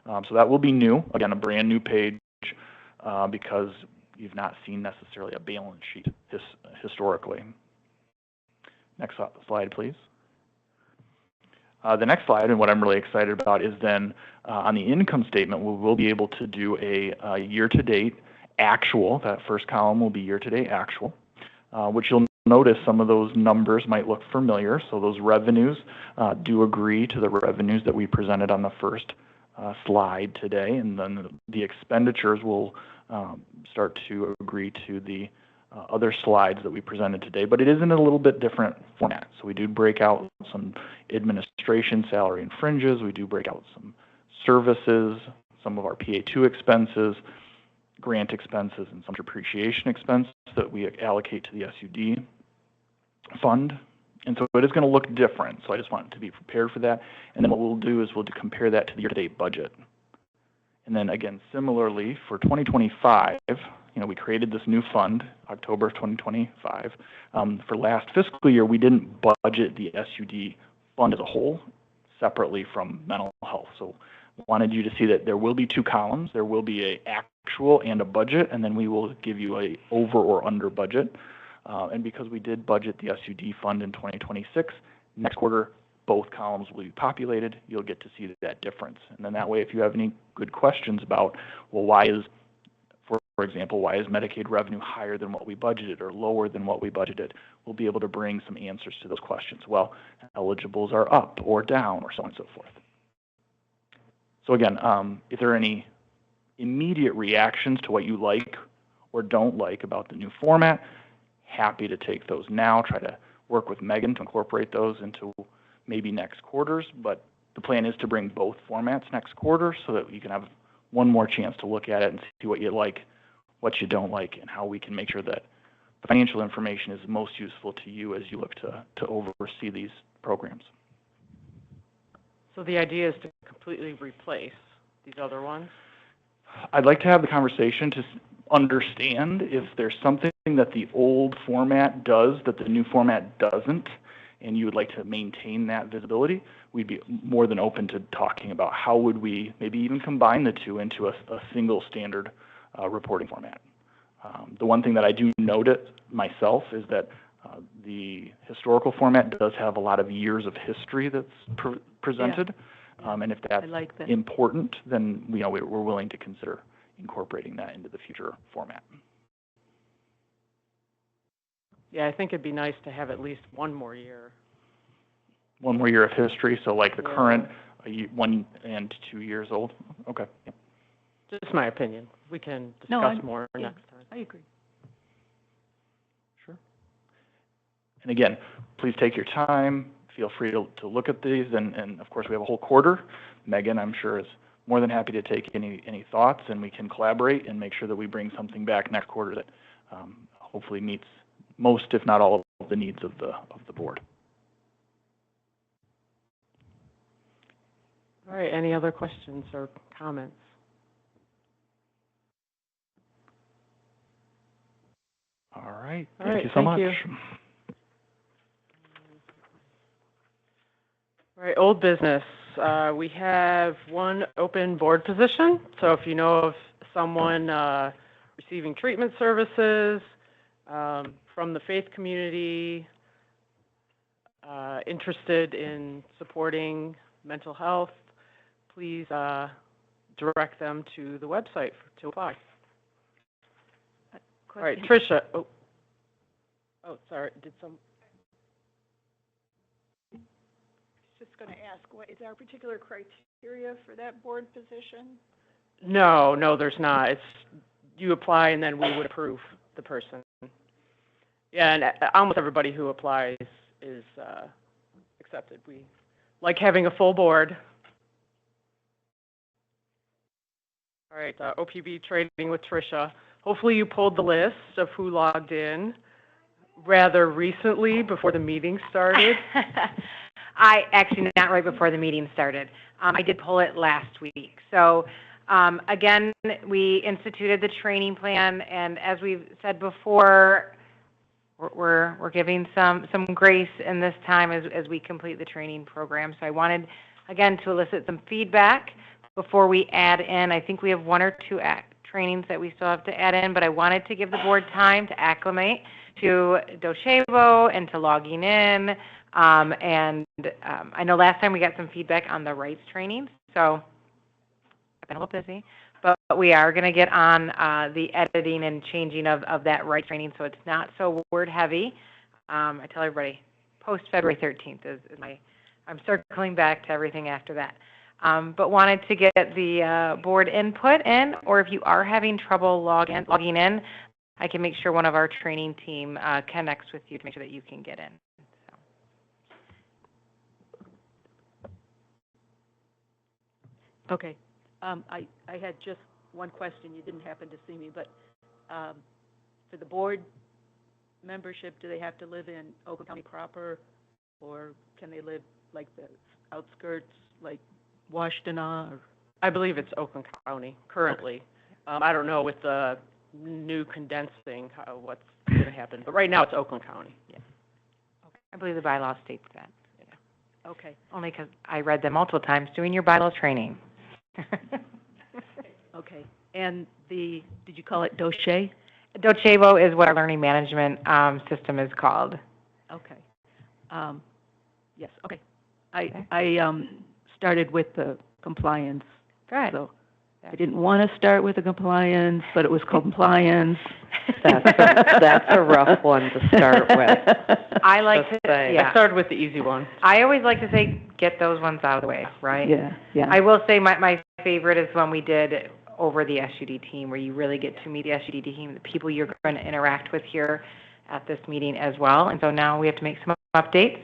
So that will be new, again, a brand new page, because you've not seen necessarily a balance sheet historically. Next slide, please. The next slide, and what I'm really excited about, is then on the income statement, we will be able to do a year-to-date actual. That first column will be year-to-date actual, which you'll notice some of those numbers might look familiar. So those revenues do agree to the revenues that we presented on the first slide today, and then the expenditures will start to agree to the other slides that we presented today, but it is in a little bit different format. So we do break out some administration, salary, and fringes. We do break out some services, some of our PA2 expenses, grant expenses, and some depreciation expense that we allocate to the SUD fund. And so it is going to look different. So I just want to be prepared for that. And then what we'll do is we'll compare that to the year-to-date budget. And then again, similarly for 2025, we created this new fund, October of 2025. For last fiscal year, we didn't budget the SUD fund as a whole separately from mental health. So I wanted you to see that there will be two columns. There will be an actual and a budget, and then we will give you a over or under budget. And because we did budget the SUD fund in 2026, next quarter, both columns will be populated. You'll get to see that difference. And then that way, if you have any good questions about, well, for example, why is Medicaid revenue higher than what we budgeted or lower than what we budgeted, we'll be able to bring some answers to those questions. Well, eligibles are up or down or so on and so forth. So again, if there are any immediate reactions to what you like or don't like about the new format, happy to take those now, try to work with Megan to incorporate those into maybe next quarters, but the plan is to bring both formats next quarter so that you can have one more chance to look at it and see what you like, what you don't like, and how we can make sure that the financial information is most useful to you as you look to oversee these programs. So the idea is to completely replace these other ones? I'd like to have the conversation to understand if there's something that the old format does that the new format doesn't, and you would like to maintain that visibility. We'd be more than open to talking about how would we maybe even combine the two into a single standard reporting format. The one thing that I do note it myself is that the historical format does have a lot of years of history that's presented, and if that's important, then we're willing to consider incorporating that into the future format. Yeah, I think it'd be nice to have at least one more year. One more year of history, so like the current 1 and 2 years old? Okay. Yeah. Just my opinion. We can discuss more next time. I agree. Sure. And again, please take your time. Feel free to look at these, and of course we have a whole quarter. Megan, I'm sure, is more than happy to take any thoughts, and we can collaborate and make sure that we bring something back next quarter that hopefully meets most, if not all, of the needs of the board. All right, any other questions or comments? All right, thank you so much. All right, old business. We have one open board position. So if you know of someone receiving treatment services from the faith community, interested in supporting mental health, please direct them to the website to apply. All right, Tricia. Oh, sorry. going to ask, is there a particular criteria for that board position? No, there's not. It's, you apply and then we would approve the person. Yeah, and almost everybody who applies is accepted. We like having a full board. All right, OPB training with Tricia. Hopefully you pulled the list of who logged in rather recently before the meeting started. I actually, not right before the meeting started. I did pull it last week. So again, we instituted the training plan, and as we've said before, we're giving some grace in this time as we complete the training program. So I wanted, again, to elicit some feedback before we add in. I think we have one or two trainings that we still have to add in, but I wanted to give the board time to acclimate to Docebo and to logging in. I know last time we got some feedback on the rights training, so I've been a little busy. But we are going to get on the editing and changing of that rights training so it's not so word heavy. I tell everybody, post February 13th is I'm circling back to everything after that. But wanted to get the board input in, or if you are having trouble logging in, I can make sure one of our training team connects with you to make sure that you can get in. Okay. I had just one question. You didn't happen to see me, but for the board membership, do they have to live in Oakland County proper, or can they live like the outskirts, like Washtenaw? Or? I believe it's Oakland County currently. Okay. I don't know with the new condensing what's going to happen, but right now it's Oakland County. Yeah. Okay. I believe the bylaw states that. Yeah. Okay. Only because I read them multiple times doing your bylaws training. Okay. And did you call it Docebo? Docebo is what our learning management system is called. Okay. Yes. Okay. I started with the compliance. Good. So I didn't want to start with the compliance, but it was compliance. That's a rough one to start with. I like to say. I started with the easy one. I always like to say, get those ones out of the way, right? Yeah. I will say my favorite is when we did over the SUD team, where you really get to meet the SUD team, the people you're going to interact with here at this meeting as well. And so now we have to make some updates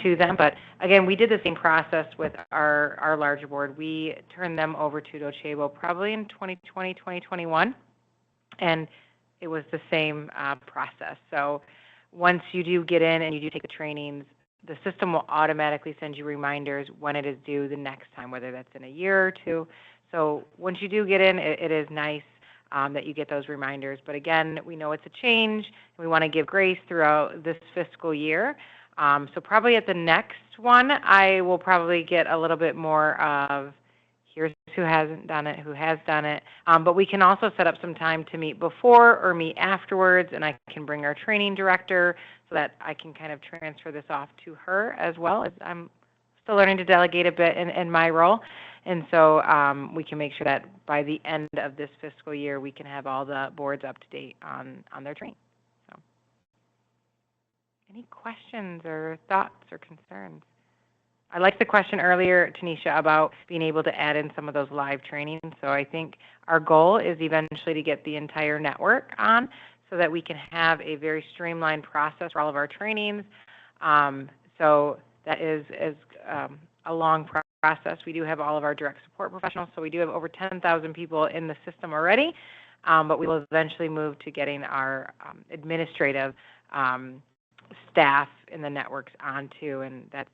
to them. But again, we did the same process with our larger board. We turned them over to Docebo probably in 2020, 2021. And it was the same process. So once you do get in and you do take the trainings, the system will automatically send you reminders when it is due the next time, whether that's in a year or two. So once you do get in, it is nice that you get those reminders. But again, we know it's a change, and we want to give grace throughout this fiscal year. So probably at the next one, I will probably get a little bit more of here's who hasn't done it, who has done it. But we can also set up some time to meet before or meet afterwards, and I can bring our training director so that I can kind of transfer this off to her as well. I'm still learning to delegate a bit in my role. And so we can make sure that by the end of this fiscal year, we can have all the boards up to date on their training. So, any questions or thoughts or concerns? I liked the question earlier, Tanisha, about being able to add in some of those live trainings. So I think our goal is eventually to get the entire network on so that we can have a very streamlined process for all of our trainings. So that is a long process. We do have all of our direct support professionals, so we do have over 10,000 people in the system already, but we will eventually move to getting our administrative staff in the networks onto, and that's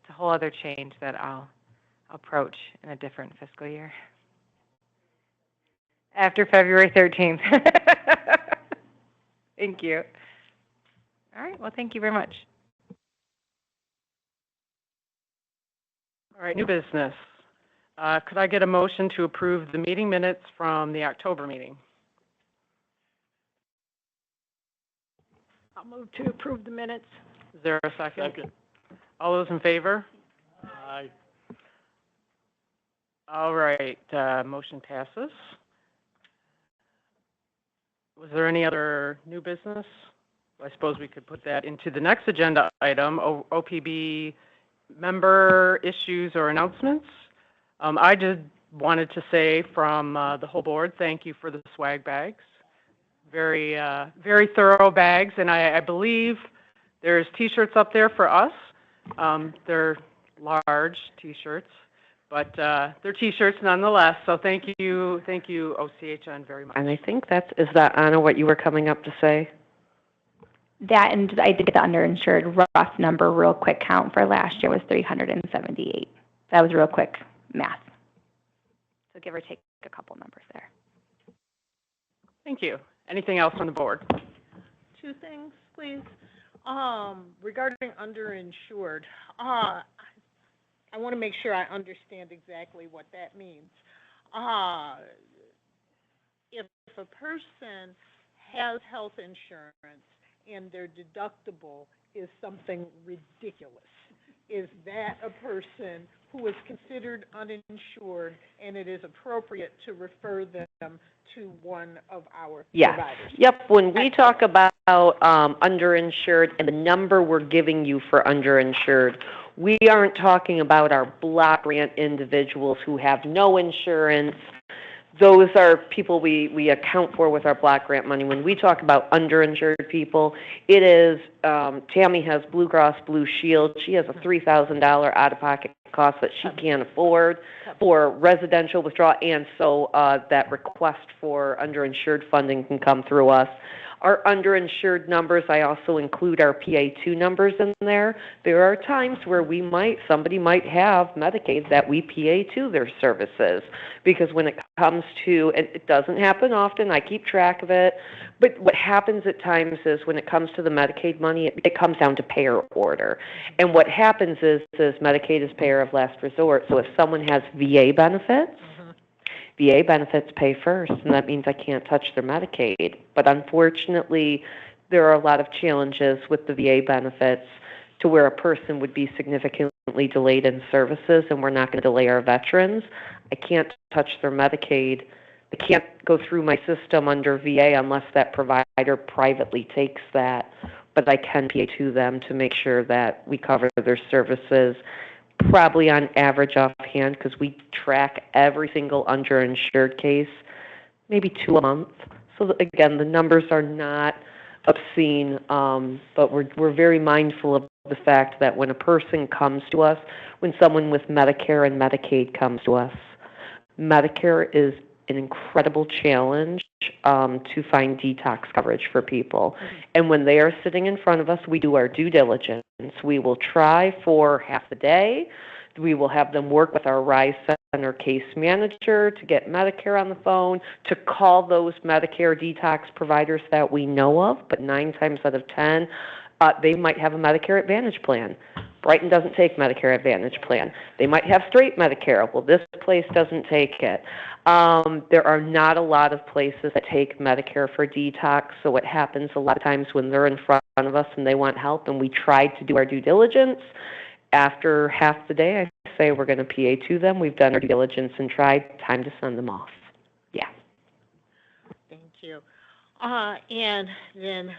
a whole other change that I'll approach in a different fiscal year. After February 13th. Thank you. All right, well, thank you very much. All right, new business. Could I get a motion to approve the meeting minutes from the October meeting? I'll move to approve the minutes. Is there a second? Second. All those in favor? Aye. All right, motion passes. Was there any other new business? I suppose we could put that into the next agenda item, OPB member issues or announcements. I just wanted to say from the whole board, thank you for the swag bags. Very, very thorough bags, and I believe there's T-shirts up there for us. They're large T-shirts, but they're T-shirts nonetheless. So thank you, OCHN, very much. And I think is that, Anna, what you were coming up to say? That, and I did get the underinsured rough number, real quick count for last year was 378. That was real quick math. So give or take a couple numbers there. Thank you. Anything else on the board? Two things, please. Regarding underinsured, I want to make sure I understand exactly what that means. If a person has health insurance and their deductible is something ridiculous, is that a person who is considered uninsured and it is appropriate to refer them to one of our providers? Yep. When we talk about underinsured and the number we're giving you for underinsured, we aren't talking about our block grant individuals who have no insurance. Those are people we account for with our block grant money. When we talk about underinsured people, it is, Tammy has Blue Cross Blue Shield. She has a $3,000 out-of-pocket cost that she can't afford for residential withdrawal, and so that request for underinsured funding can come through us. Our underinsured numbers, I also include our PA2 numbers in there. There are times where somebody might have Medicaid that we PA2 their services, because when it comes to, and it doesn't happen often, I keep track of it, but what happens at times is when it comes to the Medicaid money, it comes down to payer order. And what happens is Medicaid is payer of last resort, so if someone has VA benefits, VA benefits pay first, and that means I can't touch their Medicaid. But unfortunately, there are a lot of challenges with the VA benefits to where a person would be significantly delayed in services, and we're not going to delay our veterans. I can't touch their Medicaid. I can't go through my system under VA unless that provider privately takes that, but I can PA2 them to make sure that we cover their services, probably on average offhand, because we track every single underinsured case, maybe 2 a month. So again, the numbers are not obscene, but we're very mindful of the fact that when a person comes to us, when someone with Medicare and Medicaid comes to us, Medicare is an incredible challenge to find detox coverage for people. And when they are sitting in front of us, we do our due diligence. We will try for half the day. We will have them work with our RISE Center case manager to get Medicare on the phone, to call those Medicare detox providers that we know of, but 9 times out of 10, they might have a Medicare Advantage plan. Brighton doesn't take Medicare Advantage plan. They might have straight Medicare. Well, this place doesn't take it. There are not a lot of places that take Medicare for detox, so what happens a lot of times when they're in front of us and they want help and we try to do our due diligence, after half the day I say we're going to PA2 them, we've done our due diligence and tried, time to send them off. Yeah. Thank you. And then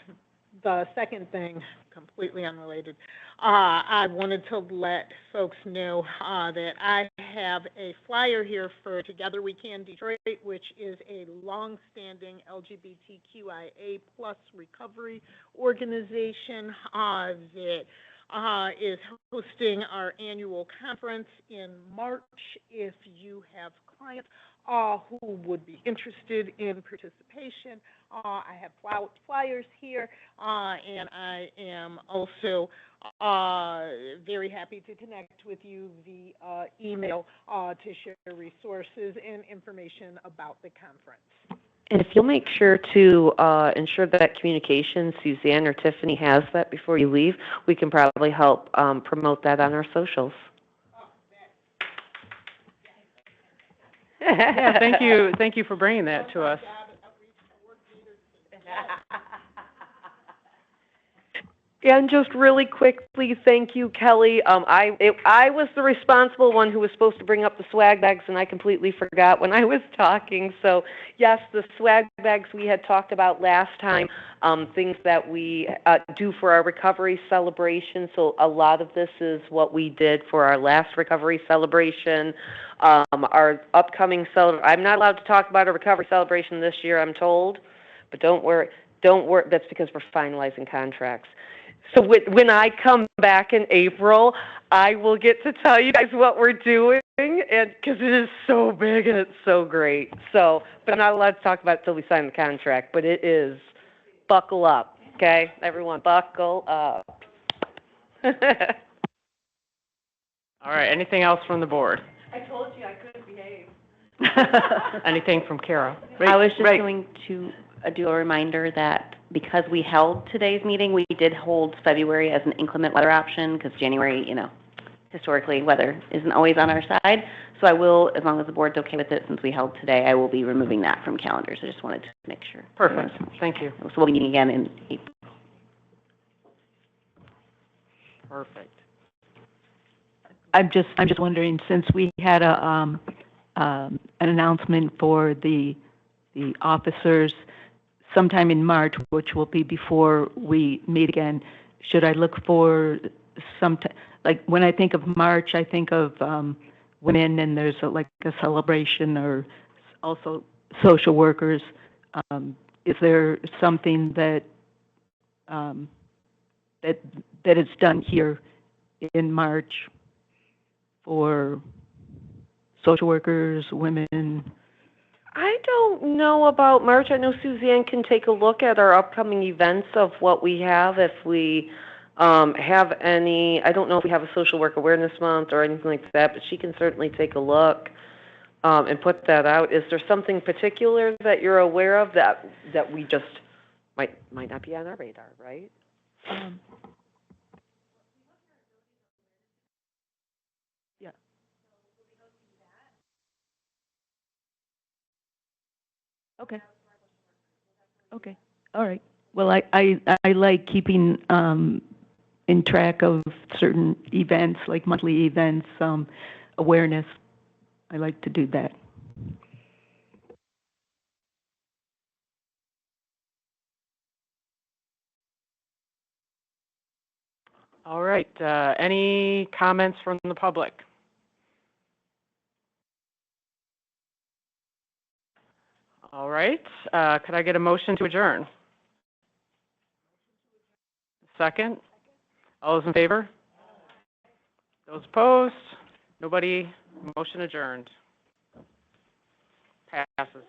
the second thing, completely unrelated, I wanted to let folks know that I have a flyer here for Together We Can Detroit, which is a long-standing LGBTQIA+ recovery organization that is hosting our annual conference in March. If you have clients who would be interested in participation, I have flyers here, and I am also very happy to connect with you via email to share resources and information about the conference. And if you'll make sure to ensure that communication, Suzanne or Tiffany has that before you leave, we can probably help promote that on our socials. Yeah, thank you for bringing that to us. And just really quickly, thank you, Kelly. I was the responsible one who was supposed to bring up the swag bags, and I completely forgot when I was talking. So, yes, the swag bags we had talked about last time, things that we do for our recovery celebration. So a lot of this is what we did for our last recovery celebration. Our upcoming I'm not allowed to talk about a recovery celebration this year, I'm told, but don't worry. Don't worry. That's because we're finalizing contracts. So when I come back in April, I will get to tell you guys what we're doing, and because it is so big and it's so great. So, but I'm not allowed to talk about it until we sign the contract. But it is, buckle up, okay? Everyone, buckle up. All right, anything else from the board? I told you I couldn't behave. Anything from Kara? I was just going to do a reminder that because we held today's meeting, we did hold February as an inclement weather option because January, historically weather isn't always on our side. So I will, as long as the board's okay with it, since we held today, I will be removing that from calendars. I just wanted to make sure. Perfect. Thank you. So we'll be meeting again in April. Perfect. I'm just wondering, since we had an announcement for the officers sometime in March, which will be before we meet again, should I look for like when I think of March, I think of women, and there's a celebration, or also social workers. Is there something that is done here in March for social workers, women? I don't know about March. I know Suzanne can take a look at our upcoming events of what we have. If we have any, I don't know if we have a Social Work Awareness Month or anything like that, but she can certainly take a look and put that out. Is there something particular that you're aware of that we just might not be on our radar, right? Yeah. Okay. Okay. All right. Well, I like keeping in track of certain events, like monthly events, awareness. I like to do that. All right. Any comments from the public? All right. Could I get a motion to adjourn? Second? All those in favor? Those opposed? Nobody? Motion adjourned. Passes.